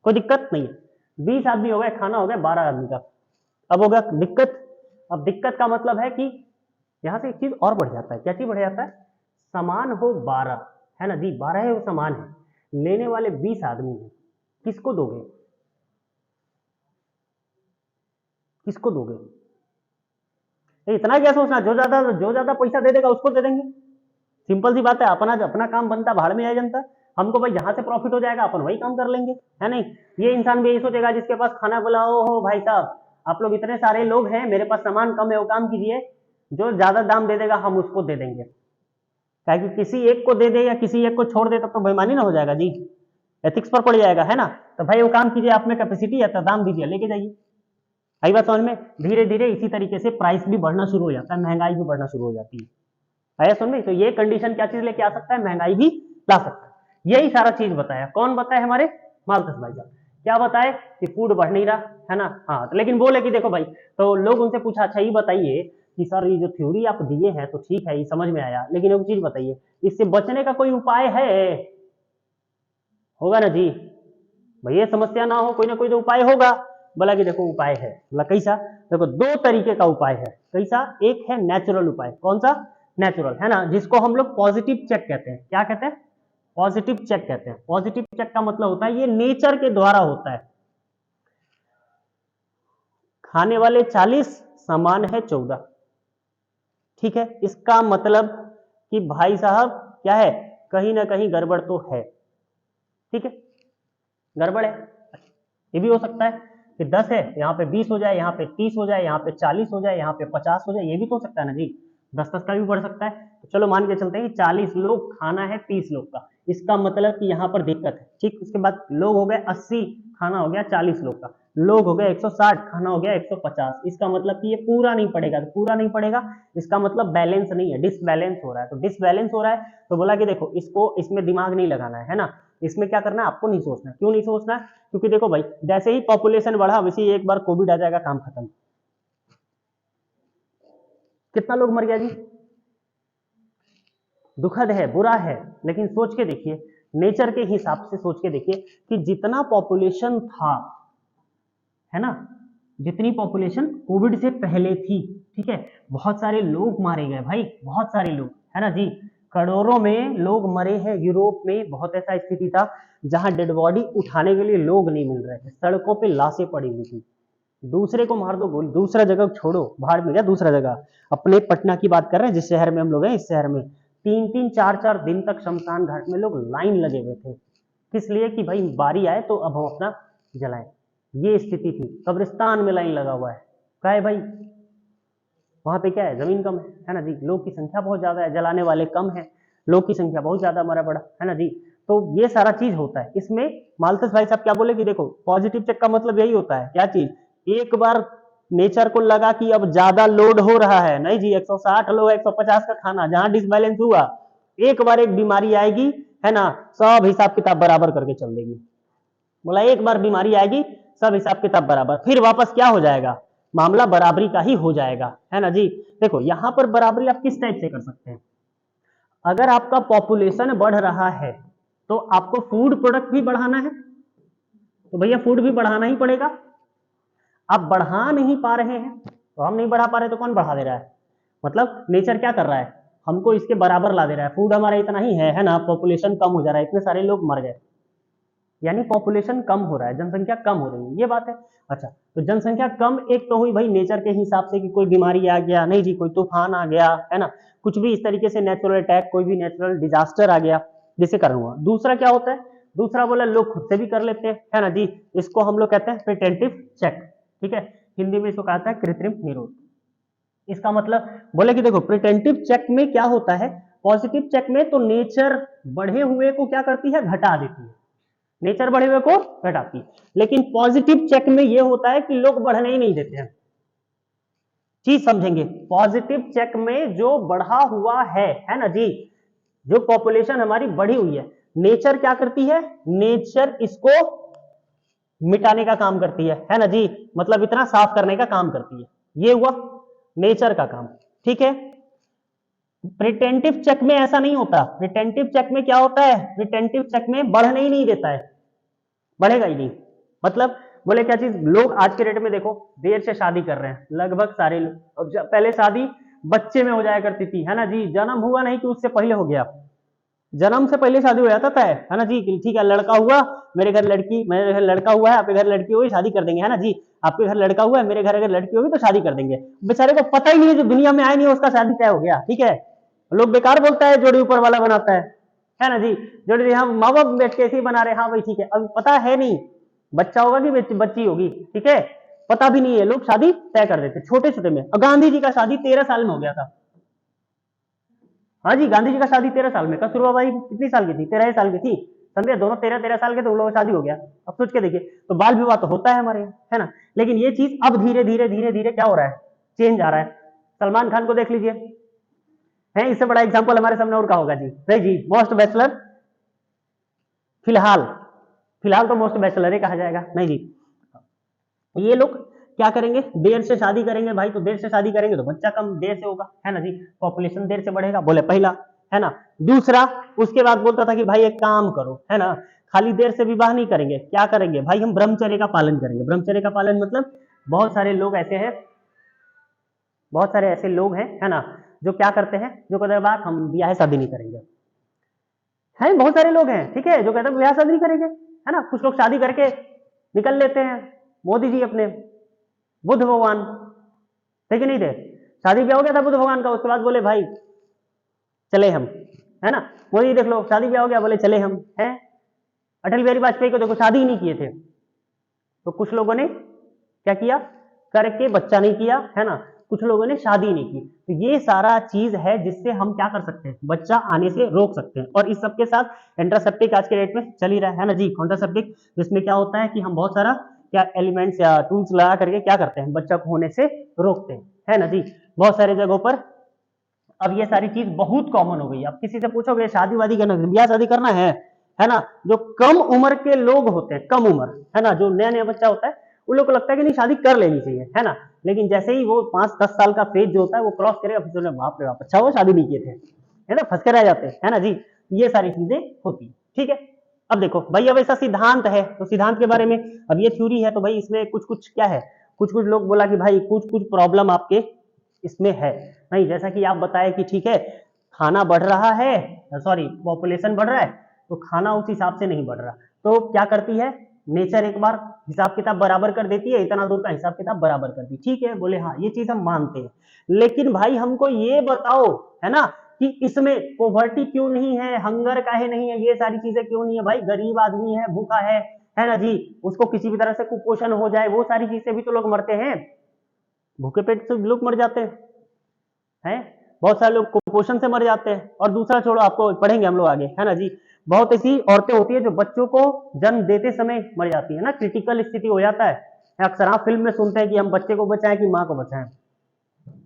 कोई दिक्कत नहीं है। 20 आदमी हो गए, खाना हो गया 12 आदमी का, अब होगा दिक्कत। अब दिक्कत का मतलब है कि यहां से एक चीज और बढ़ जाता है, क्या चीज बढ़ जाता है, समान हो 12, है ना जी, 12 है वो समान है, लेने वाले 20 आदमी हैं, किसको दोगे, किसको दोगे, इतना क्या सोचना, जो ज्यादा पैसा दे देगा उसको दे देंगे, सिंपल सी बात है। अपना अपना काम बनता भाड़ में आ जनता, हमको भाई जहां से प्रॉफिट हो जाएगा अपन वही काम कर लेंगे, है नहीं। ये इंसान भी यही सोचेगा जिसके पास खाना बुलाओ हो, भाई साहब आप लोग इतने सारे लोग हैं, मेरे पास सामान कम है, वो काम कीजिए, जो ज्यादा दाम दे देगा हम उसको दे देंगे। ताकि किसी एक को दे दे या किसी एक को छोड़ दे तब तो बेईमानी ना हो जाएगा जी, एथिक्स पर पड़ जाएगा, है ना। तो भाई वो काम कीजिए, आप में कैपेसिटी है तो दाम दीजिए, लेके जाइए। आई बात समझ में। धीरे धीरे इसी तरीके से प्राइस भी बढ़ना शुरू हो जाता है, महंगाई भी बढ़ना शुरू हो जाती है। आया समझ में। तो ये कंडीशन क्या चीज लेके आ सकता है, महंगाई भी ला सकता है। यही सारा चीज बताया, कौन बताया, हमारे मालथस भाई साहब। क्या बताए कि फूड बढ़ नहीं रहा, है ना, हाँ, तो लेकिन बोले कि देखो भाई, तो लोग उनसे पूछा अच्छा ये बताइए कि सर ये जो थ्योरी आप दिए हैं तो ठीक है, ये समझ में आया, लेकिन एक चीज बताइए, इससे बचने का कोई उपाय है, होगा ना जी, भाई ये समस्या ना हो, कोई ना कोई तो उपाय होगा। बोला कि देखो उपाय है। बोला कैसा, देखो 2 तरीके का उपाय है। कैसा, एक है नेचुरल उपाय, कौन सा, नेचुरल, है ना, जिसको हम लोग पॉजिटिव चेक कहते हैं। क्या कहते हैं, पॉजिटिव चेक कहते हैं। पॉजिटिव चेक का मतलब होता है ये नेचर के द्वारा होता है। खाने वाले 40, सामान है 14, ठीक है। इसका मतलब कि भाई साहब क्या है, कहीं ना कहीं गड़बड़ तो है, ठीक है, गड़बड़ है। ये भी हो सकता है कि 10 है, यहाँ पे 20 हो जाए, यहाँ पे 30 हो जाए, यहाँ पे 40 हो जाए, यहाँ पे 50 हो जाए, ये भी तो हो सकता है ना जी। 10-10 का भी बढ़ सकता है। तो चलो मान के चलते हैं कि 40 लोग, खाना है 30 लोग का, इसका मतलब कि यहाँ पर दिक्कत है, ठीक। उसके बाद लोग हो गए 80, खाना हो गया 40 लोग का, लोग हो गए 160, खाना हो गया 150, इसका मतलब कि ये पूरा नहीं पड़ेगा। तो पूरा नहीं पड़ेगा इसका मतलब बैलेंस नहीं है, डिसबैलेंस हो रहा है। तो डिसबैलेंस हो रहा है तो बोला कि देखो इसको, इसमें दिमाग नहीं लगाना है ना, इसमें क्या करना है आपको, नहीं सोचना। क्यों नहीं सोचना, क्योंकि देखो भाई जैसे ही पॉपुलेशन बढ़ा वैसे ही एक बार कोविड आ जाएगा, काम खत्म। कितना लोग मर गया जी, दुखद है, बुरा है, लेकिन सोच के देखिए नेचर के हिसाब से सोच के देखिए कि जितना पॉपुलेशन था, है ना, जितनी पॉपुलेशन कोविड से पहले थी, ठीक है, बहुत सारे लोग मारे गए भाई, बहुत सारे लोग, है ना जी, करोड़ों में लोग मरे हैं। यूरोप में बहुत ऐसा स्थिति था जहां डेड बॉडी उठाने के लिए लोग नहीं मिल रहे थे, सड़कों पे लाशें पड़ी हुई थी। दूसरे को मार दो गोली, दूसरा जगह छोड़ो, बाहर में गया दूसरा जगह, अपने पटना की बात कर रहे हैं जिस शहर में हम लोग हैं, इस शहर में 3-3 4-4 दिन तक शमशान घाट में लोग लाइन लगे हुए थे। किस लिए? कि भाई बारी आए तो अब हम अपना जलाएं। ये स्थिति थी। कब्रिस्तान में लाइन लगा हुआ है, क्या है भाई, वहां पे क्या है, जमीन कम है ना जी, लोग की संख्या बहुत ज्यादा है, जलाने वाले कम है, लोग की संख्या बहुत ज्यादा मरा पड़ा, है ना जी। तो ये सारा चीज होता है इसमें। मालतेश भाई साहब क्या बोले कि देखो पॉजिटिव चेक का मतलब यही होता है, क्या चीज, एक बार नेचर को लगा कि अब ज्यादा लोड हो रहा है, नहीं जी 160 लो 150 का खाना, जहां डिसबैलेंस हुआ एक बार एक बीमारी आएगी, है ना, सब हिसाब किताब बराबर करके चल देगी। बोला एक बार बीमारी आएगी सब हिसाब किताब बराबर, फिर वापस क्या हो जाएगा, मामला बराबरी का ही हो जाएगा, है ना जी। देखो यहां पर बराबरी आप किस टाइप से कर सकते हैं, अगर आपका पॉपुलेशन बढ़ रहा है तो आपको फूड प्रोडक्ट भी बढ़ाना है, तो भैया फूड भी बढ़ाना ही पड़ेगा। आप बढ़ा नहीं पा रहे हैं, तो हम नहीं बढ़ा पा रहे तो कौन बढ़ा दे रहा है, मतलब नेचर क्या कर रहा है, हमको इसके बराबर ला दे रहा है। फूड हमारा इतना ही है ना, पॉपुलेशन कम हो जा रहा है, इतने सारे लोग मर गए, यानी पॉपुलेशन कम हो रहा है, जनसंख्या कम हो रही है, ये बात है। अच्छा, तो जनसंख्या कम एक तो हुई भाई नेचर के हिसाब से कि कोई बीमारी आ गया, नहीं जी कोई तूफान आ गया, है ना, कुछ भी इस तरीके से नेचुरल अटैक, कोई भी नेचुरल डिजास्टर आ गया जिससे कारण हुआ। दूसरा क्या होता है, दूसरा बोला लोग खुद से भी कर लेते हैं, है ना जी, इसको हम लोग कहते हैं प्रिटेंटिव चेक, ठीक है, हिंदी में इसको कहता है कृत्रिम निरोध। इसका मतलब बोले कि देखो प्रिटेंटिव चेक में क्या होता है, पॉजिटिव चेक में तो नेचर बढ़े हुए को क्या करती है, घटा देती है, नेचर बढ़े हुए को घटाती, लेकिन पॉजिटिव चेक में यह होता है कि लोग बढ़ने ही नहीं देते हैं। चीज समझेंगे, पॉजिटिव चेक में जो बढ़ा हुआ है ना जी, जो पॉपुलेशन हमारी बढ़ी हुई है, नेचर क्या करती है, नेचर इसको मिटाने का काम करती है ना जी, मतलब इतना साफ करने का काम करती है, ये हुआ नेचर का काम, ठीक है। प्रिटेंटिव चेक में ऐसा नहीं होता, प्रिटेंटिव चेक में क्या होता है, प्रिटेंटिव चेक में बढ़ने ही नहीं देता है, बढ़ेगा ही नहीं, मतलब बोले क्या चीज, लोग आज के डेट में देखो देर से शादी कर रहे हैं, लगभग सारे लोग, पहले शादी बच्चे में हो जाया करती थी, है ना जी, जन्म हुआ नहीं कि उससे पहले हो गया, जन्म से पहले शादी हो जाता है ना जी, ठीक है लड़का हुआ, मेरे घर लड़की, मेरे घर लड़का हुआ है, आपके घर लड़की हुई, शादी कर देंगे, है ना जी, आपके घर लड़का हुआ है, मेरे घर अगर लड़की होगी तो शादी कर देंगे। बेचारे को पता ही नहीं है, जो दुनिया में आया नहीं उसका शादी तय हो गया, ठीक है, लोग बेकार बोलता है जोड़ी ऊपर वाला बनाता है ना जी, जोड़ी हाँ माँ बाप बैठ के ऐसे ही बना रहे, हाँ भाई ठीक है, अब पता है नहीं बच्चा होगा कि बच्ची होगी, ठीक है, पता भी नहीं है, लोग शादी तय कर देते छोटे छोटे में। और गांधी जी का शादी 13 साल में हो गया था, हाँ जी, गांधी जी का शादी 13 साल में, कस्तूरबा बाई कितनी साल की थी, 13 साल की थी, समझे, दोनों 13-13 साल के, तो उन लोगों का शादी हो गया। अब सोच के देखिए, तो बाल विवाह तो होता है हमारे यहाँ, है ना, लेकिन ये चीज अब धीरे धीरे धीरे धीरे क्या हो रहा है, चेंज आ रहा है। सलमान खान को देख लीजिए, है इससे बड़ा एग्जाम्पल हमारे सामने और का होगा जी, नहीं जी, मोस्ट बैचलर, फिलहाल फिलहाल तो मोस्ट बैचलर ही कहा जाएगा, नहीं जी। ये लोग क्या करेंगे, देर से शादी करेंगे भाई, तो देर से शादी करेंगे तो बच्चा कम देर से होगा, है ना जी, पॉपुलेशन देर से बढ़ेगा, बोले पहला, है ना। दूसरा, उसके बाद बोलता था कि भाई एक काम करो, है ना, खाली देर से विवाह नहीं करेंगे, क्या करेंगे भाई, हम ब्रह्मचर्य का पालन करेंगे। ब्रह्मचर्य का पालन मतलब बहुत सारे लोग ऐसे हैं, बहुत सारे ऐसे लोग हैं, है ना, जो क्या करते हैं, जो कहते हैं बात हम ब्याह शादी नहीं करेंगे, है बहुत सारे लोग हैं, ठीक है, जो कहते हैं ब्याह शादी नहीं करेंगे, है ना, कुछ लोग शादी करके निकल लेते हैं। मोदी जी अपने, बुद्ध भगवान थे कि नहीं थे, शादी ब्याह हो गया था बुद्ध भगवान का, उसके बाद बोले भाई चले हम, है ना, मोदी देख लो शादी ब्याह हो गया, बोले चले हम, है। अटल बिहारी वाजपेयी को देखो शादी ही नहीं किए थे, तो कुछ लोगों ने क्या किया, करके बच्चा नहीं किया, है ना, कुछ लोगों ने शादी नहीं की। तो ये सारा चीज है जिससे हम क्या कर सकते हैं, बच्चा आने से रोक सकते हैं। और इस सबके साथ एंट्रासेप्टिक आज के डेट में चल ही रहा है ना जी, कॉन्ट्रासेप्टिक, जिसमें क्या होता है कि हम बहुत सारा क्या एलिमेंट्स या टूल्स लगा करके क्या करते हैं, बच्चा को होने से रोकते हैं, है ना जी, बहुत सारे जगहों पर। अब ये सारी चीज बहुत कॉमन हो गई। अब किसी से पूछोगे शादी वादी करना, ब्याह शादी करना है ना, जो कम उम्र के लोग होते हैं, कम उम्र, है ना, जो नया नया बच्चा होता है, उन लोग को लगता है कि नहीं शादी कर लेनी चाहिए, है ना, लेकिन जैसे ही वो 5-10 साल का फेज जो होता है वो क्रॉस करेगा, फिर बाप रे बाप अच्छा वो शादी नहीं किए थे, है ना, फंस के रह जाते हैं, है ना जी, ये सारी चीजें होती है, ठीक है। अब देखो भाई, अब ऐसा सिद्धांत है तो सिद्धांत के बारे में, अब ये थ्योरी है तो भाई इसमें कुछ कुछ क्या है, कुछ कुछ लोग बोला कि भाई कुछ कुछ प्रॉब्लम आपके इसमें है। नहीं, जैसा कि आप बताए कि ठीक है, खाना बढ़ रहा है, सॉरी पॉपुलेशन बढ़ रहा है, तो खाना उस हिसाब से नहीं बढ़ रहा, तो क्या करती है नेचर, एक बार हिसाब किताब बराबर कर देती है, इतना दूर का हिसाब किताब बराबर कर दी। ठीक है, बोले हाँ ये चीज हम मानते हैं, लेकिन भाई हमको ये बताओ, है ना, कि इसमें पोवर्टी क्यों नहीं है, हंगर काहे नहीं है, ये सारी चीजें क्यों नहीं है। भाई गरीब आदमी है, भूखा है ना जी, उसको किसी भी तरह से कुपोषण हो जाए, वो सारी चीजें भी तो लोग मरते हैं, भूखे पेट से लोग मर जाते हैं, बहुत सारे लोग कुपोषण से मर जाते हैं। और दूसरा छोड़ो, आपको पढ़ेंगे हम लोग आगे, है ना जी, बहुत ऐसी औरतें होती है जो बच्चों को जन्म देते समय मर जाती है ना, क्रिटिकल स्थिति हो जाता है। अक्सर आप फिल्म में सुनते हैं कि हम बच्चे को बचाएं कि माँ को बचाएं,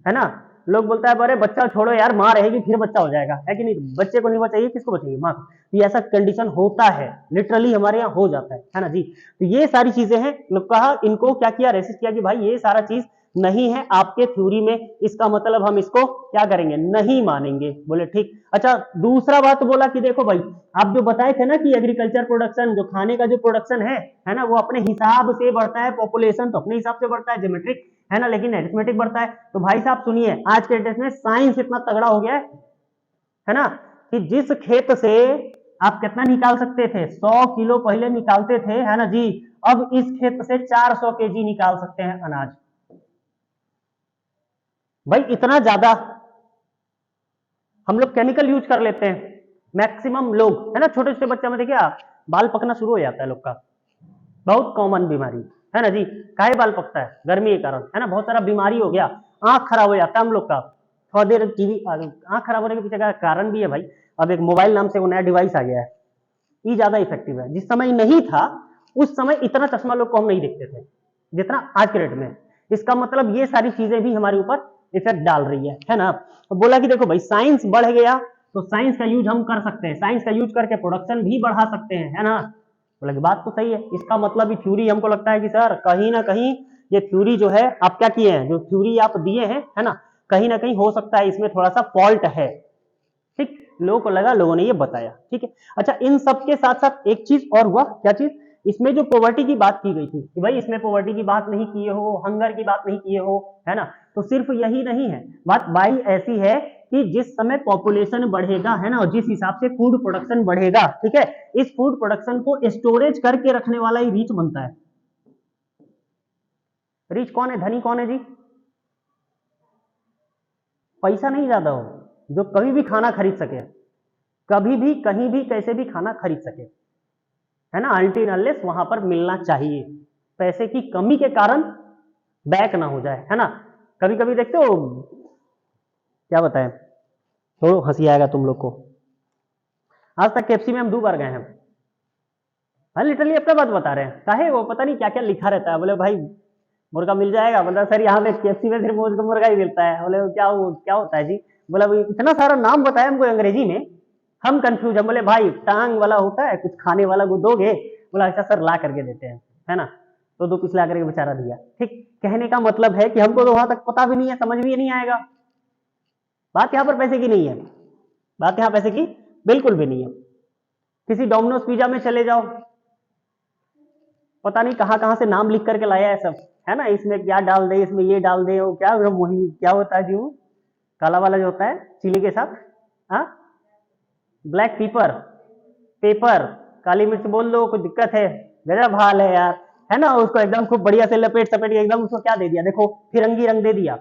है ना, लोग बोलता है अरे बच्चा छोड़ो यार, माँ रहेगी फिर बच्चा हो जाएगा, है कि नहीं, बच्चे को नहीं बचाइए, किसको बचाइए, माँ को। तो ऐसा कंडीशन होता है, लिटरली हमारे यहाँ हो जाता है ना जी। तो ये सारी चीजें हैं, कहा इनको क्या किया, रेसिस्ट किया कि भाई ये सारा चीज नहीं है आपके थ्योरी में, इसका मतलब हम इसको क्या करेंगे, नहीं मानेंगे। बोले ठीक। अच्छा, दूसरा बात बोला कि देखो भाई, आप जो बताए थे ना कि एग्रीकल्चर प्रोडक्शन, जो खाने का जो प्रोडक्शन है ना, वो अपने हिसाब से बढ़ता है, पॉपुलेशन तो अपने हिसाब से बढ़ता है, ज्योमेट्रिक है ना, लेकिन अरिथमेटिक बढ़ता है। तो भाई साहब सुनिए, आज के डेट में साइंस इतना तगड़ा हो गया है ना, कि जिस खेत से आप कितना निकाल सकते थे, 100 किलो पहले निकालते थे, है ना जी, अब इस खेत से 400 केजी निकाल सकते हैं अनाज। भाई इतना ज्यादा हम लोग केमिकल यूज कर लेते हैं, मैक्सिमम लोग, है ना, छोटे छोटे बच्चे में देखिए आप, बाल पकना शुरू हो जाता है लोग का, बहुत कॉमन बीमारी, है ना जी। काहे बाल पकता है, गर्मी के कारण, है ना, बहुत सारा बीमारी हो गया, आंख खराब हो जाता है हम लोग का, थोड़ा देर टीवी, आंख खराब होने के पीछे का कारण भी है भाई, अब एक मोबाइल नाम से वो नया डिवाइस आ गया है, ये ज्यादा इफेक्टिव है। जिस समय नहीं था उस समय इतना चश्मा लोग को हम नहीं देखते थे जितना आज के डेट में। इसका मतलब ये सारी चीजें भी हमारे ऊपर इफेक्ट डाल रही है ना। तो बोला कि देखो भाई, साइंस बढ़ गया तो साइंस का यूज हम कर सकते हैं, साइंस का यूज करके प्रोडक्शन भी बढ़ा सकते हैं, है ना। बोला कि बात तो सही है, इसका मतलब भी थ्योरी हमको लगता है कि सर कहीं ना कहीं ये थ्योरी जो है आप क्या किए हैं, जो थ्योरी आप दिए हैं, है ना, कहीं ना कहीं हो सकता है इसमें थोड़ा सा फॉल्ट है। ठीक, लोगों को लगा, लोगों ने ये बताया, ठीक है। अच्छा, इन सब के साथ साथ एक चीज और हुआ, क्या चीज, इसमें जो पॉवर्टी की बात की गई थी कि भाई इसमें पॉवर्टी की बात नहीं किए हो, हंगर की बात नहीं किए हो, है ना, तो सिर्फ यही नहीं है बात, भाई ऐसी है कि जिस समय पॉपुलेशन बढ़ेगा, है ना, और जिस हिसाब से फूड प्रोडक्शन बढ़ेगा, ठीक है, इस फूड प्रोडक्शन को स्टोरेज करके रखने वाला ही रिच बनता है। रिच कौन है, धनी कौन है जी, पैसा नहीं ज्यादा हो, जो कभी भी खाना खरीद सके, कभी भी कहीं भी कैसे भी खाना खरीद सके, है ना, अल्टी अनलेस वहां पर मिलना चाहिए, पैसे की कमी के कारण बैक ना हो जाए, है ना। कभी कभी देखते हो, क्या बताएं, थोड़ा हंसी आएगा तुम लोग को, आज तक केएफसी में हम 2 बार गए हैं, हाँ लिटरली अपना बात बता रहे हैं, काहे वो पता नहीं क्या क्या लिखा रहता है, बोले भाई मुर्गा मिल जाएगा, बोला सर यहाँ पे केएफसी में सिर्फ मुर्गा ही मिलता है, बोले क्या होता है जी, बोला इतना सारा नाम बताया हमको अंग्रेजी में, हम कंफ्यूज हम, बोले भाई टांग वाला होता है, कुछ खाने वाला को दोगे, बोला अच्छा सर ला करके देते हैं, है ना, तो 2 पीस ला करके बेचारा दिया। ठीक, कहने का मतलब है कि हमको तो वहां तक पता भी नहीं है, समझ भी नहीं आएगा। बात यहाँ पर पैसे की नहीं है, बात यहाँ पैसे की बिल्कुल भी नहीं है। किसी डोमिनोज पिज्जा में चले जाओ, पता नहीं कहाँ कहाँ से नाम लिख करके लाया है सब, है ना, इसमें क्या डाल दे, इसमें ये डाल दे, वो क्या वही क्या होता है जी, वो काला वाला जो होता है चिली के साथ, हाँ, ब्लैक पेपर, पेपर, काली मिर्च बोल दो, कोई दिक्कत है, गजब हाल है यार, है ना, उसको एकदम खूब बढ़िया से लपेट सपेट के एकदम उसको क्या दे दिया, देखो फिरंगी रंग दे दिया,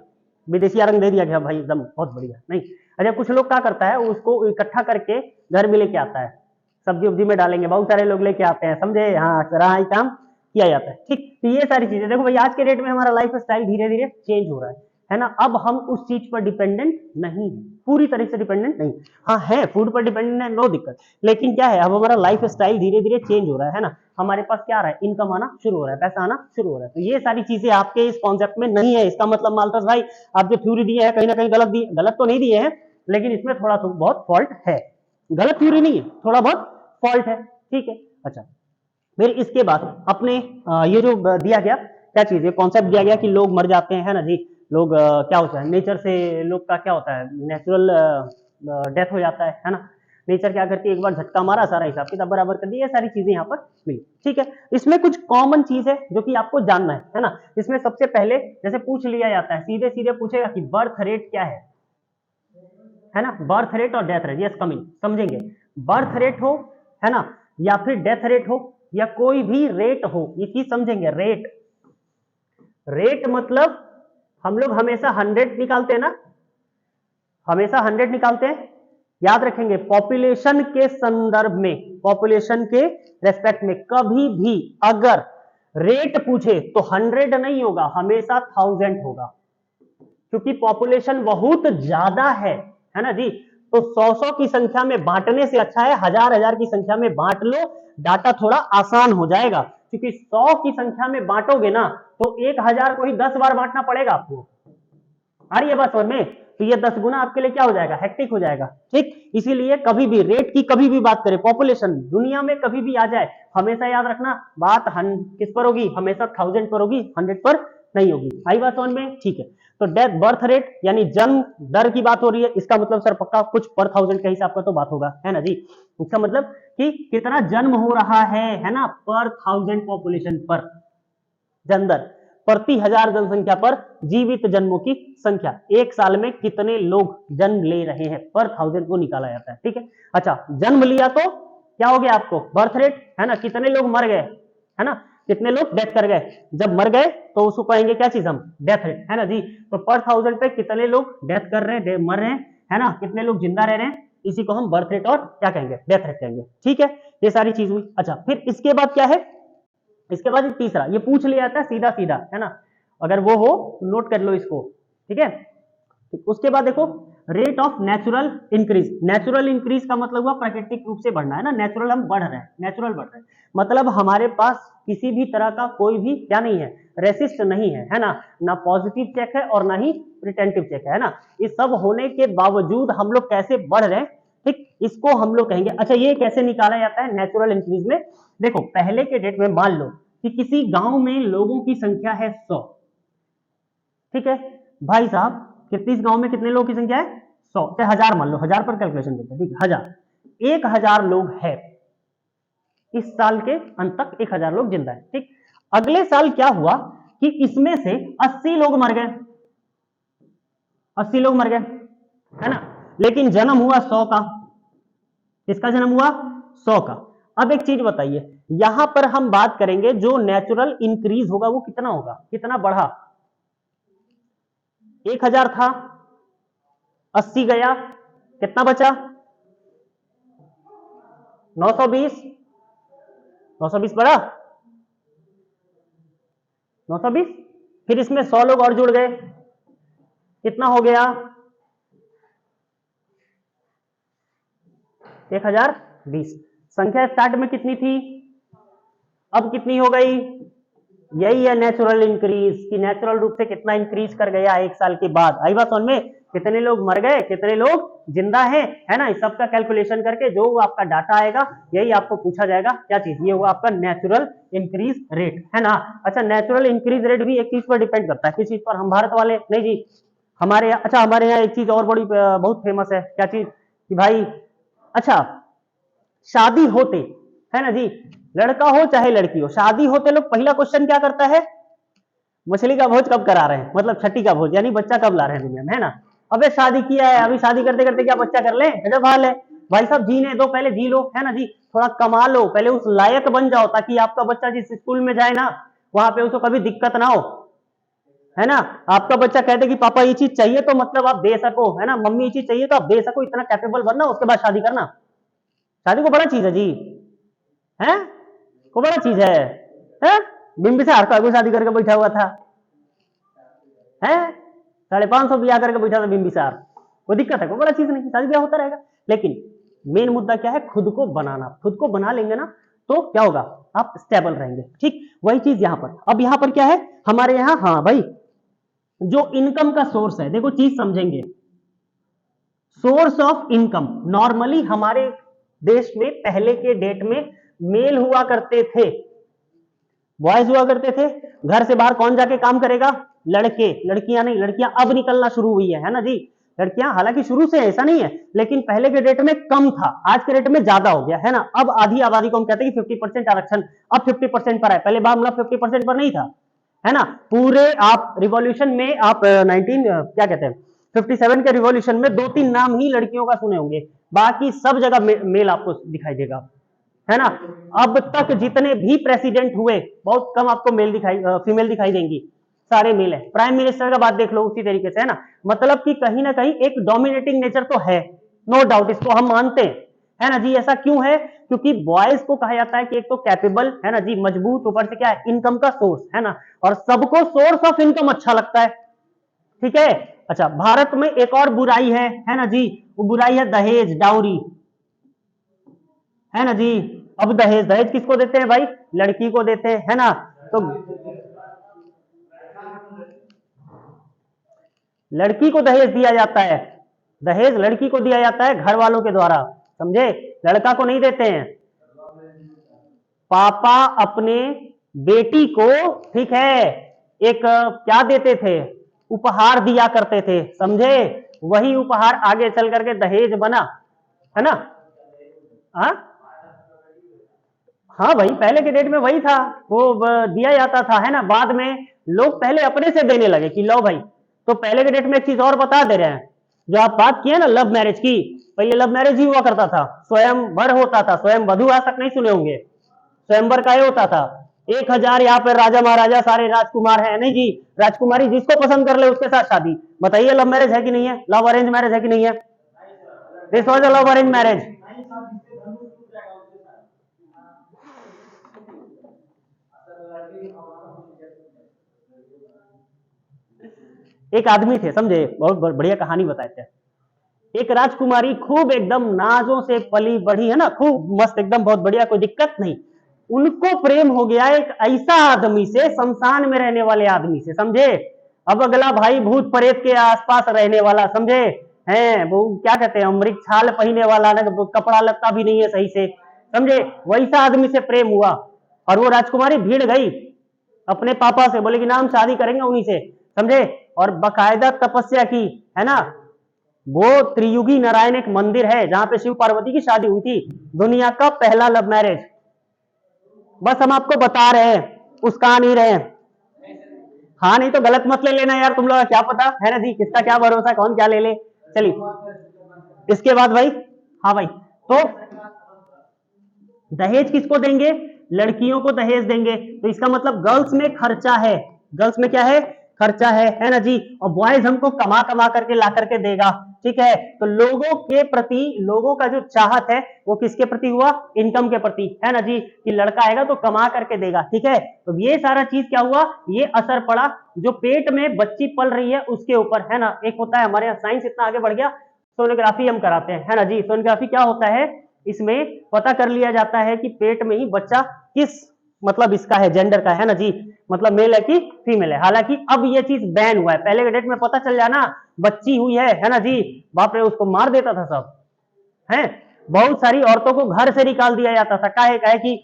विदेशिया रंग दे दिया, क्या भाई एकदम बहुत बढ़िया। नहीं, अच्छा कुछ लोग क्या करता है, उसको इकट्ठा करके घर में लेके आता है, सब्जी उब्जी में डालेंगे, बहुत सारे लोग लेके आते हैं, समझे, हाँ रहा ही काम किया जाता है। ठीक, तो ये सारी चीजें देखो भाई, आज के डेट में हमारा लाइफ स्टाइल धीरे धीरे चेंज हो रहा है ना, अब हम उस चीज पर डिपेंडेंट नहीं है, पूरी तरह से डिपेंडेंट नहीं, हाँ है फूड पर डिपेंडेंट है, नो दिक्कत, लेकिन क्या है, अब हमारा लाइफ स्टाइल धीरे धीरे चेंज हो रहा है ना, हमारे पास क्या आ रहा है, इनकम आना शुरू हो रहा है, पैसा आना शुरू हो रहा है, तो ये सारी चीजें आपके इस कॉन्सेप्ट में नहीं है। इसका मतलब मालतस भाई, आप जो थ्योरी दिए हैं कहीं ना कहीं गलत दिए, गलत तो नहीं दिए हैं, लेकिन इसमें थोड़ा सा बहुत फॉल्ट है, गलत थ्योरी नहीं है, थोड़ा बहुत फॉल्ट है, ठीक है। अच्छा, फिर इसके बाद अपने ये जो दिया गया क्या चीज है, कॉन्सेप्ट दिया गया कि लोग मर जाते हैं, है ना जी, लोग क्या होता है नेचर से, लोग का क्या होता है, नेचुरल डेथ हो जाता है ना, नेचर क्या करती है, एक बार झटका मारा, सारा हिसाब किताब बराबर कर दिया, ये सारी चीजें यहाँ पर मिली। ठीक है, इसमें कुछ कॉमन चीज है जो कि आपको जानना है ना। इसमें सबसे पहले जैसे पूछ लिया जाता है, सीधे सीधे पूछेगा कि बर्थ रेट क्या है ना, बर्थ रेट और डेथ रेट। यस कमिंग, समझेंगे, बर्थ रेट हो, है ना, या फिर डेथ रेट हो, या कोई भी रेट हो, ये चीज समझेंगे। रेट, रेट मतलब हम लोग हमेशा 100 निकालते हैं ना, हमेशा 100 निकालते हैं, याद रखेंगे। पॉपुलेशन के संदर्भ में, पॉपुलेशन के रेस्पेक्ट में कभी भी अगर रेट पूछे तो 100 नहीं होगा, हमेशा 1000 होगा, क्योंकि पॉपुलेशन बहुत ज्यादा है ना जी। तो 100 की संख्या में बांटने से अच्छा है 1000 की संख्या में बांट लो, डाटा थोड़ा आसान हो जाएगा। क्योंकि 100 की संख्या में बांटोगे ना तो 1000 को ही 10 बार बांटना पड़ेगा आपको। आ रही है बात समझ में? तो ये 10 गुना आपके लिए क्या हो जाएगा, हेक्टिक हो जाएगा। ठीक, इसीलिए कभी भी रेट की कभी भी बात करें, पॉपुलेशन दुनिया में कभी भी आ जाए, हमेशा याद रखना बात किस पर होगी, हमेशा 1000 पर होगी, 100 पर नहीं होगी। आई बात समझ में? ठीक है, तो डेथ बर्थ रेट यानी जन्म दर की बात हो रही है, इसका मतलब सर पक्का कुछ पर 1000 के हिसाब का तो बात होगा, है ना जी। इसका मतलब कि कितना जन्म हो रहा है ना, पर 1000 पॉपुलेशन पर जन्म दर, प्रति 1000 जनसंख्या पर जीवित जन्मों की संख्या, एक साल में कितने लोग जन्म ले रहे हैं, पर 1000 को निकाला जाता है। ठीक है, अच्छा जन्म लिया तो क्या हो गया आपको, बर्थ रेट, है ना, कितने लोग मर गए, है ना, कितने लोग डेथ कर गए, जब मर गए तो उसको कहेंगे क्या चीज हम, डेथ रेट, है ना जी। तो पर 1000 पे कितने लोग डेथ कर रहे हैं, मर रहे हैं, है ना, कितने लोग जिंदा रह रहे हैं, इसी को हम बर्थ रेट और क्या कहेंगे, डेथ रेट कहेंगे। ठीक है, ये सारी चीज हुई। अच्छा फिर इसके बाद क्या है, इसके बाद तीसरा ये पूछ लिया जाता है सीधा सीधा, है ना, अगर वो हो नोट कर लो इसको। ठीक है, उसके बाद देखो rate of natural increase. Natural increase का मतलब हुआ प्राकृतिक रूप से बढ़ना, है ना, नेचुरल हम बढ़ रहे हैं, नेचुरल बढ़ रहे हैं, मतलब हमारे पास किसी भी तरह का कोई भी क्या नहीं है, रेसिस्ट नहीं है ना, ना पॉजिटिव चेक है और ना ही प्रिटेंटिव चेक है ना। इस सब होने के बावजूद हम लोग कैसे बढ़ रहे हैं, ठीक, इसको हम लोग कहेंगे। अच्छा ये कैसे निकाला जाता है नेचुरल इंक्रीज में, देखो पहले के डेट में मान लो कि किसी गांव में लोगों की संख्या है 100, ठीक है भाई साहब, कितनी, इस गांव में कितने लोगों की संख्या है 100 से 1000 मान लो, 1000 पर कैलकुलेशन करते हैं, ठीक है 1000, 1000 लोग है, इस साल के अंत तक 1000 लोग जिंदा है। ठीक, अगले साल क्या हुआ कि इसमें से 80 लोग मर गए, 80 लोग मर गए, है ना, लेकिन जन्म हुआ 100 का, किसका जन्म हुआ 100 का। अब एक चीज बताइए, यहां पर हम बात करेंगे जो नेचुरल इंक्रीज होगा वो कितना होगा, कितना बढ़ा, 1000 था, 80 गया, कितना बचा 920, 920 बढ़ा, 920, फिर इसमें 100 लोग और जुड़ गए, कितना हो गया 1020। संख्या स्टार्ट में कितनी थी, अब कितनी हो गई, यही है नेचुरल इंक्रीज, कि नेचुरल रूप से कितना इंक्रीज कर गया एक साल के बाद। आई बात समझ में, कितने लोग मर गए, कितने लोग जिंदा हैं, है ना, इस सब का कैलकुलेशन करके जो आपका डाटा आएगा यही आपको पूछा जाएगा, क्या चीज, ये हुआ आपका नेचुरल इंक्रीज रेट, है ना। अच्छा नेचुरल इंक्रीज रेट भी एक चीज पर डिपेंड करता है, किस चीज पर, हम भारत वाले नहीं जी, हमारे यहाँ, अच्छा हमारे यहाँ एक चीज और बड़ी बहुत फेमस है, क्या चीज कि भाई, अच्छा शादी होते, है ना जी, लड़का हो चाहे लड़की हो, शादी होते लोग पहला क्वेश्चन क्या करता है, मछली का भोज कब करा रहे हैं, मतलब छठी का भोज, यानी बच्चा कब ला रहे हैं दुनिया में, है ना। अबे शादी किया है, अभी शादी करते करते क्या बच्चा कर ले, गजब हाल है भाई साहब, जीने दो पहले, जी लो, है ना जी, थोड़ा कमा लो, पहले उस लायक बन जाओ, ताकि आपका बच्चा जिस स्कूल में जाए ना वहां पे उसको कभी दिक्कत ना हो, है ना। आपका बच्चा कहते कि पापा ये चीज चाहिए तो मतलब आप दे सको, है ना, मम्मी ये चीज चाहिए तो आप दे सको, इतना कैपेबल बनना, उसके बाद शादी करना, शादी को बड़ा चीज है जी, है को बड़ा चीज है? बिंबिसार का कोई शादी करके बैठा हुआ था, है 550 ब्याह करके बैठा था बिंबिसार, कोई दिक्कत है, कोई बड़ा चीज नहीं, शादी ब्याह होता रहेगा। लेकिन मेन मुद्दा क्या है, खुद को बनाना, खुद को बना लेंगे ना तो क्या होगा, आप स्टेबल रहेंगे। ठीक, वही चीज यहां पर, अब यहां पर क्या है हमारे यहाँ, हाँ भाई जो इनकम का सोर्स है, देखो चीज समझेंगे, सोर्स ऑफ इनकम नॉर्मली हमारे देश में पहले के डेट में मेल हुआ करते थे, बॉयज हुआ करते थे, घर से बाहर कौन जाके काम करेगा, लड़के, लड़कियां नहीं, लड़कियां अब निकलना शुरू हुई है ना जी, लड़कियां, हालांकि शुरू से ऐसा नहीं है, लेकिन पहले के डेट में कम था, आज के डेट में ज्यादा हो गया है ना। अब आधी आबादी को हम कहते हैं कि 50% आरक्षण अब 50% पर है, पहले मामला 50% पर नहीं था, है ना। पूरे आप रिवॉल्यूशन में आप 19 क्या कहते हैं 57 के रिवॉल्यूशन में 2-3 नाम ही लड़कियों का सुने होंगे, बाकी सब जगह मेल आपको दिखाई देगा, है ना। अब तक जितने भी प्रेसिडेंट हुए बहुत कम आपको फीमेल दिखाई देंगी, सारे मेल है। प्राइम मिनिस्टर का बात देख लो उसी तरीके से, है ना। मतलब कि कहीं ना कहीं एक डोमिनेटिंग नेचर तो है, नो डाउट, इसको हम मानते हैं, है ना जी। ऐसा क्यों है? क्योंकि बॉयज को कहा जाता है कि एक तो कैपेबल, है ना जी, मजबूत, ऊपर से क्या है, इनकम का सोर्स, है ना, और सबको सोर्स ऑफ इनकम अच्छा लगता है, ठीक है। अच्छा, भारत में एक और बुराई है ना जी, वो बुराई है दहेज, डाउरी, है ना जी। अब दहेज, दहेज किसको देते हैं भाई? लड़की को देते हैं, है ना। तो लड़की को दहेज दिया जाता है, दहेज लड़की को दिया जाता है घर वालों के द्वारा, समझे, लड़का को नहीं देते हैं। पापा अपने बेटी को, ठीक है, एक क्या देते थे, उपहार दिया करते थे, समझे। वही उपहार आगे चल करके दहेज बना, है ना। हाँ हाँ भाई, पहले के डेट में वही था, वो दिया जाता था, है ना। बाद में लोग पहले अपने से देने लगे कि लो भाई। तो पहले के डेट में एक चीज और बता दे रहे हैं, जो आप बात किए ना लव मैरिज की, पहले लव मैरिज ही हुआ करता था, स्वयंवर होता था, स्वयं वधु आज तक नहीं सुने होंगे, स्वयंवर का ये होता था। 1000 यहाँ पे राजा महाराजा सारे राजकुमार है, नहीं जी, राजकुमारी जिसको पसंद कर ले उसके साथ शादी। बताइए लव मैरिज है कि नहीं है, लव अरेंज मैरिज है कि नहीं है? This was a love arrange marriage. एक आदमी थे, समझे, बहुत बढ़िया कहानी बताए थे। एक राजकुमारी खूब एकदम नाजों से पली बढ़ी, है ना, खूब मस्त एकदम, बहुत बढ़िया, कोई दिक्कत नहीं। उनको प्रेम हो गया एक ऐसा आदमी से, शमशान में रहने वाले आदमी से, समझे। अब अगला भाई भूत प्रेत के आसपास रहने वाला, समझे, हैं वो क्या कहते हैं, मृग छाल पहने वाला ना, कपड़ा लगता भी नहीं है सही से, समझे, वैसा आदमी से प्रेम हुआ। और वो राजकुमारी भीड़ गई अपने पापा से, बोले कि नाम शादी करेंगे उन्हीं से, समझे। और बकायदा तपस्या की, है ना। वो त्रियुगी नारायण एक मंदिर है जहां पे शिव पार्वती की शादी हुई थी, दुनिया का पहला लव मैरिज। बस हम आपको बता रहे हैं, उसका नहीं रहे हैं। हाँ, नहीं तो गलत मत ले लेना यार, तुम लोग का क्या पता, है ना जी, किसका क्या भरोसा, कौन क्या ले ले। चलिए इसके बाद भाई, हाँ भाई, तो दहेज किसको देंगे? लड़कियों को दहेज देंगे, तो इसका मतलब गर्ल्स में खर्चा है, गर्ल्स में क्या है, खर्चा है ना जी। और बॉयज हमको कमा कमा करके ला करके देगा, ठीक है। तो लोगों के प्रति, लोगों का जो चाहत है वो किसके प्रति हुआ? इनकम के प्रति, है ना जी, कि लड़का आएगा तो कमा करके देगा, ठीक है। तो ये सारा चीज क्या हुआ, ये असर पड़ा जो पेट में बच्ची पल रही है उसके ऊपर, है ना। एक होता है, हमारे यहाँ साइंस इतना आगे बढ़ गया, सोनोग्राफी हम कराते हैं, है ना जी। सोनोग्राफी क्या होता है, इसमें पता कर लिया जाता है कि पेट में ही बच्चा किस मतलब इसका है, जेंडर का, है ना जी, मतलब मेल है कि फीमेल है। हालांकि अब ये चीज बैन हुआ है, पहले के डेट में पता चल जाना बच्ची हुई है ना जी, बाप रे, उसको मार देता था सब, है। बहुत सारी औरतों को घर से निकाल दिया जाता था, काहे काहे कि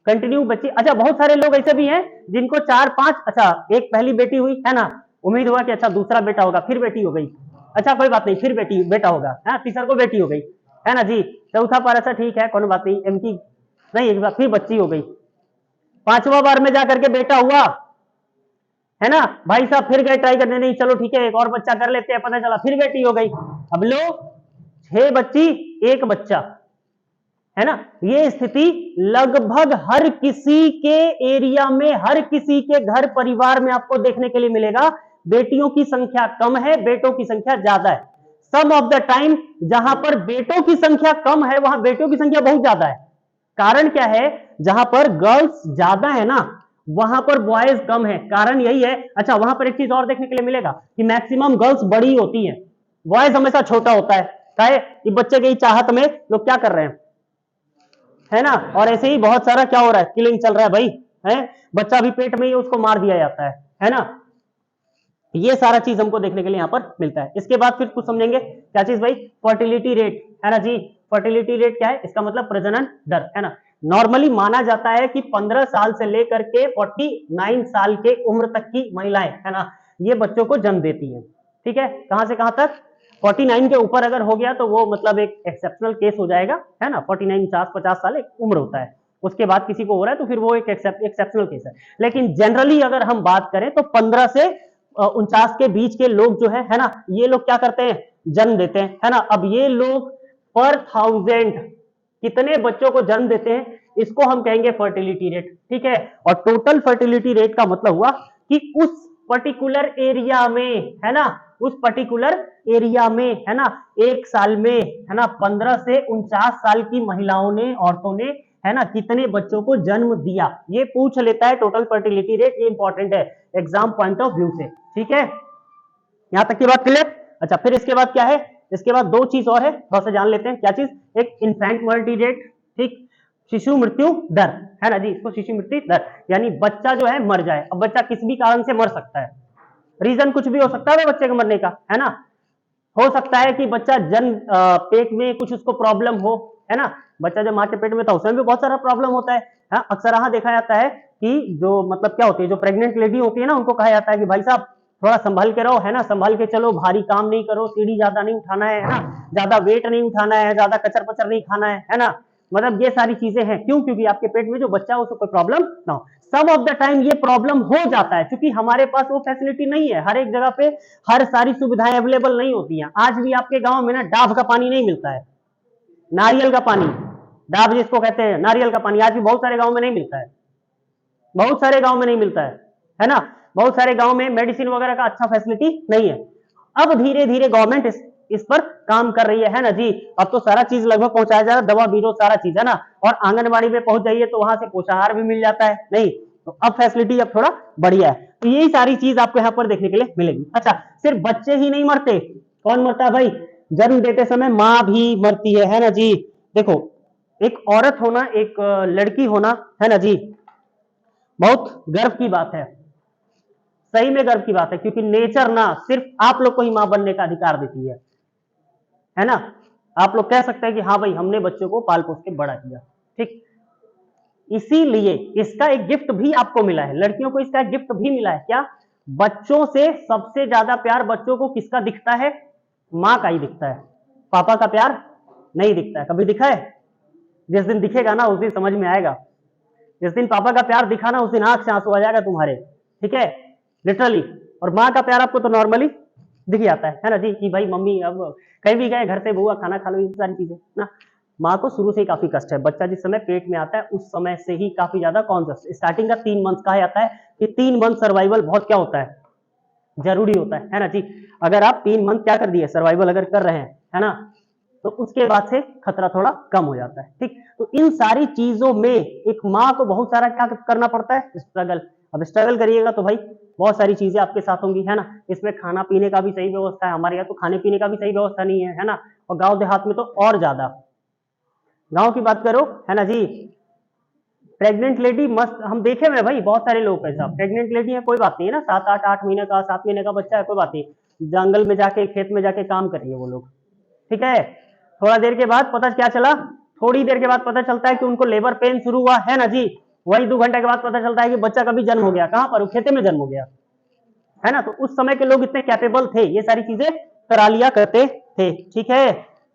कंटिन्यू बच्ची। अच्छा, बहुत सारे लोग ऐसे भी हैं जिनको 4-5, अच्छा एक पहली बेटी हुई, है ना, उम्मीद हुआ कि अच्छा दूसरा बेटा होगा, फिर बेटी हो गई, अच्छा कोई बात नहीं, फिर बेटा होगा, है, तीसरा को बेटी हो गई, है ना जी, चौथा पर अच्छा ठीक है, कोई बात नहीं, इनकी नहीं, एक बार फिर बच्ची हो गई, पांचवा बार में जाकर के बेटा हुआ, है ना। भाई साहब फिर गए ट्राई करने, नहीं चलो ठीक है एक और बच्चा कर लेते हैं, पता चला फिर बेटी हो गई। अब लो 6 बच्ची 1 बच्चा, है ना। ये स्थिति लगभग हर किसी के एरिया में, हर किसी के घर परिवार में आपको देखने के लिए मिलेगा। बेटियों की संख्या कम है, बेटों की संख्या ज्यादा है। सम ऑफ द टाइम जहां पर बेटों की संख्या कम है वहां बेटियों की संख्या बहुत ज्यादा है। कारण क्या है, जहां पर गर्ल्स ज्यादा है ना वहां पर बॉयज कम है, कारण यही है। अच्छा, वहां पर एक चीज और देखने के लिए मिलेगा कि मैक्सिमम गर्ल्स बड़ी होती हैं, बॉयज हमेशा छोटा होता है, काहे कि बच्चे की चाहत में लोग क्या कर रहे हैं, है ना। और ऐसे ही बहुत सारा क्या हो रहा है, किलिंग चल रहा है भाई, है, बच्चा भी पेट में ही उसको मार दिया जाता है ना। ये सारा चीज हमको देखने के लिए यहाँ पर मिलता है। इसके बाद फिर कुछ समझेंगे, क्या चीज भाई, फर्टिलिटी रेट, है ना जी। फर्टिलिटी रेट क्या है, इसका मतलब प्रजनन दर, है ना। नॉर्मली माना जाता है कि 15 साल से लेकर के 49 साल के उम्र तक की महिलाएं, है ना, ये बच्चों को जन्म देती हैं, ठीक है। कहां से कहां तक, 49 के ऊपर अगर हो गया तो वो मतलब एक एक्सेप्शनल केस हो जाएगा, है ना। 49 50 साल एक उम्र होता है, उसके बाद किसी को हो रहा है तो फिर वो एक एक्सेप्शनल केस है। लेकिन जनरली अगर हम बात करें तो 15 से 49 के बीच के लोग जो है ना, ये लोग क्या करते हैं, जन्म देते हैं, है ना। अब ये लोग पर 1000 कितने बच्चों को जन्म देते हैं, इसको हम कहेंगे फर्टिलिटी रेट, ठीक है। और टोटल फर्टिलिटी रेट का मतलब हुआ कि उस पर्टिकुलर एरिया में, है ना, उस पर्टिकुलर एरिया में, है ना, एक साल में, है ना, 15 से 49 साल की महिलाओं ने, औरतों ने, है ना, कितने बच्चों को जन्म दिया, ये पूछ लेता है टोटल फर्टिलिटी रेट। ये इंपॉर्टेंट है एग्जाम पॉइंट ऑफ व्यू से, ठीक है। यहां तक की बात क्लियर। अच्छा, फिर इसके बाद क्या है, इसके बाद दो चीज और है, थोड़ा सा जान लेते हैं। क्या चीज, एक इन्फेंट मॉर्टिलिटी रेट, ठीक, शिशु मृत्यु दर, है ना जी, इसको शिशु मृत्यु दर, यानी बच्चा जो है मर जाए। अब बच्चा किसी भी कारण से मर सकता है, रीजन कुछ भी हो सकता है बच्चे के मरने का, है ना। हो सकता है कि बच्चा जन्म पेट में कुछ उसको प्रॉब्लम हो, है ना। बच्चा जब माँ के पेट में था उसमें भी बहुत सारा प्रॉब्लम होता है। हाँ, अक्सर यहाँ देखा जाता है कि जो मतलब क्या होती है, जो प्रेग्नेंट लेडी होती है ना, उनको कहा जाता है कि भाई साहब थोड़ा संभल के रहो, है ना, संभल के चलो, भारी काम नहीं करो, सीढ़ी ज्यादा नहीं उठाना है ना, ज्यादा वेट नहीं उठाना है, ज्यादा कचर पचर नहीं खाना है ना। मतलब ये सारी चीजें हैं, क्यों, क्योंकि आपके पेट में जो बच्चा है उसको कोई प्रॉब्लम ना हो। सम ऑफ द टाइम ये प्रॉब्लम हो जाता है, क्योंकि हमारे पास वो फैसिलिटी नहीं है, हर एक जगह पे हर सारी सुविधाएं अवेलेबल नहीं होती हैं। आज भी आपके गांव में ना डाब का पानी नहीं मिलता है, नारियल का पानी, डाब जिसको कहते हैं, नारियल का पानी आज भी बहुत सारे गांव में नहीं मिलता है, बहुत सारे गांव में नहीं मिलता है ना। बहुत सारे गांव में मेडिसिन वगैरह का अच्छा फैसिलिटी नहीं है। अब धीरे धीरे गवर्नमेंट इस पर काम कर रही है ना जी। अब तो सारा चीज लगभग पहुंचाया जा रहा है, दवा बीरो सारा चीज, है ना। और आंगनबाड़ी में पहुंच जाइए तो वहां से पोषाहार भी मिल जाता है, नहीं तो अब फैसिलिटी अब थोड़ा बढ़िया है। तो यही सारी चीज आपको यहाँ पर देखने के लिए मिलेगी। अच्छा, सिर्फ बच्चे ही नहीं मरते, कौन मरता है भाई, जन्म देते समय माँ भी मरती है ना जी। देखो, एक औरत होना, एक लड़की होना, है ना जी, बहुत गर्व की बात है, सही में गर्व की बात है, क्योंकि नेचर ना सिर्फ आप लोग को ही मां बनने का अधिकार देती है ना। आप लोग कह सकते हैं कि हाँ भाई हमने बच्चों को पाल पोस के बड़ा किया, ठीक। इसीलिए इसका एक गिफ्ट भी आपको मिला है, लड़कियों को इसका एक गिफ्ट भी मिला है। क्या, बच्चों से सबसे ज्यादा प्यार बच्चों को किसका दिखता है, माँ का ही दिखता है, पापा का प्यार नहीं दिखता है। कभी दिखा है, जिस दिन दिखेगा ना उस दिन समझ में आएगा। जिस दिन पापा का प्यार दिखा ना उस दिन आंख से आंसू आ जाएगा तुम्हारे, ठीक है, लिटरली। और माँ का प्यार आपको तो नॉर्मली दिख जाता है ना जी, कि भाई मम्मी अब कहीं भी गए घर से बुआ खाना खा लो, ये सारी चीजें ना। माँ को शुरू से ही काफी कष्ट है, बच्चा जिस समय पेट में आता है उस समय से ही काफी ज्यादा कॉन्शियस, स्टार्टिंग का 3 मंथ कहा जाता है कि 3 मंथ सर्वाइवल बहुत क्या होता है, जरूरी होता है ना जी। अगर आप 3 मंथ क्या कर दिए, सर्वाइवल अगर कर रहे हैं, है ना, तो उसके बाद से खतरा थोड़ा कम हो जाता है, ठीक। तो इन सारी चीजों में एक माँ को बहुत सारा क्या करना पड़ता है, स्ट्रगल। अब स्ट्रगल करिएगा तो भाई बहुत सारी चीजें आपके साथ होंगी, है ना। इसमें खाना पीने का भी सही व्यवस्था है, हमारे यहाँ तो खाने पीने का भी सही व्यवस्था नहीं है ना। और गाँव देहात में तो और ज्यादा, गाँव की बात करो, है ना जी, प्रेग्नेंट लेडी मस्त, हम देखे हुए भाई बहुत सारे लोग ऐसा, प्रेग्नेंट लेडी है कोई बात नहीं है ना, 7 8 महीने का 7 महीने का बच्चा है कोई बात नहीं, जंगल में जाके खेत में जाके काम कर रही है वो लोग, ठीक है। थोड़ा देर के बाद पता क्या चला, थोड़ी देर के बाद पता चलता है कि उनको लेबर पेन शुरू हुआ, है ना जी। वही 2 घंटे के बाद पता चलता है कि बच्चा कभी जन्म हो गया, कहां पर, खेते में जन्म हो गया, है ना। तो उस समय के लोग इतने कैपेबल थे, ये सारी चीजें करा लिया करते थे, ठीक है।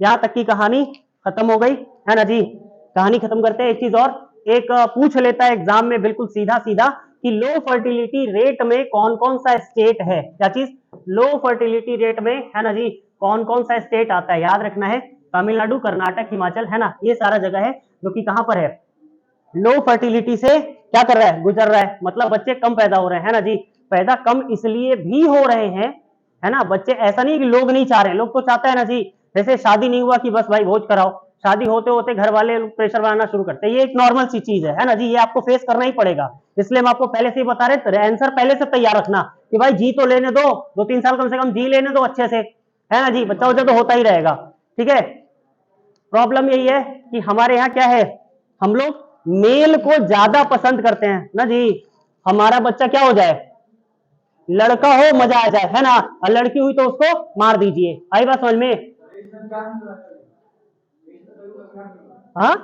यहां तक की कहानी खत्म हो गई, है ना जी। कहानी खत्म करते हैं, एक चीज और एक पूछ लेता है एग्जाम में बिल्कुल सीधा सीधा कि लो फर्टिलिटी रेट में कौन कौन सा स्टेट है, क्या चीज, लो फर्टिलिटी रेट में, है ना जी, कौन कौन सा स्टेट आता है, याद रखना है, तमिलनाडु, कर्नाटक, हिमाचल, है ना, ये सारा जगह है जो कि कहां पर है, लो फर्टिलिटी से क्या कर रहा है, गुजर रहा है, मतलब बच्चे कम पैदा हो रहे हैं, है ना जी। पैदा कम इसलिए भी हो रहे हैं, है ना, बच्चे, ऐसा नहीं कि लोग नहीं चाह रहे, लोग तो चाहते हैं ना जी। जैसे शादी नहीं हुआ कि बस भाई भोज कराओ, शादी होते होते घर वाले प्रेशर बनाना शुरू करते हैं, ये एक नॉर्मल सी चीज है ना जी, ये आपको फेस करना ही पड़ेगा। इसलिए हम आपको पहले से ही बता रहे, आंसर पहले से तैयार रखना कि भाई जी तो लेने दो, 2 3 साल कम से कम जी लेने दो अच्छे से, है ना जी, बच्चा उच्चा तो होता ही रहेगा, ठीक है। प्रॉब्लम यही है कि हमारे यहाँ क्या है, हम लोग मेल को ज्यादा पसंद करते हैं ना जी। हमारा बच्चा क्या हो जाए, लड़का हो मजा आ जाए, है ना, और लड़की हुई तो उसको मार दीजिए, आई बात समझ में। हाँ,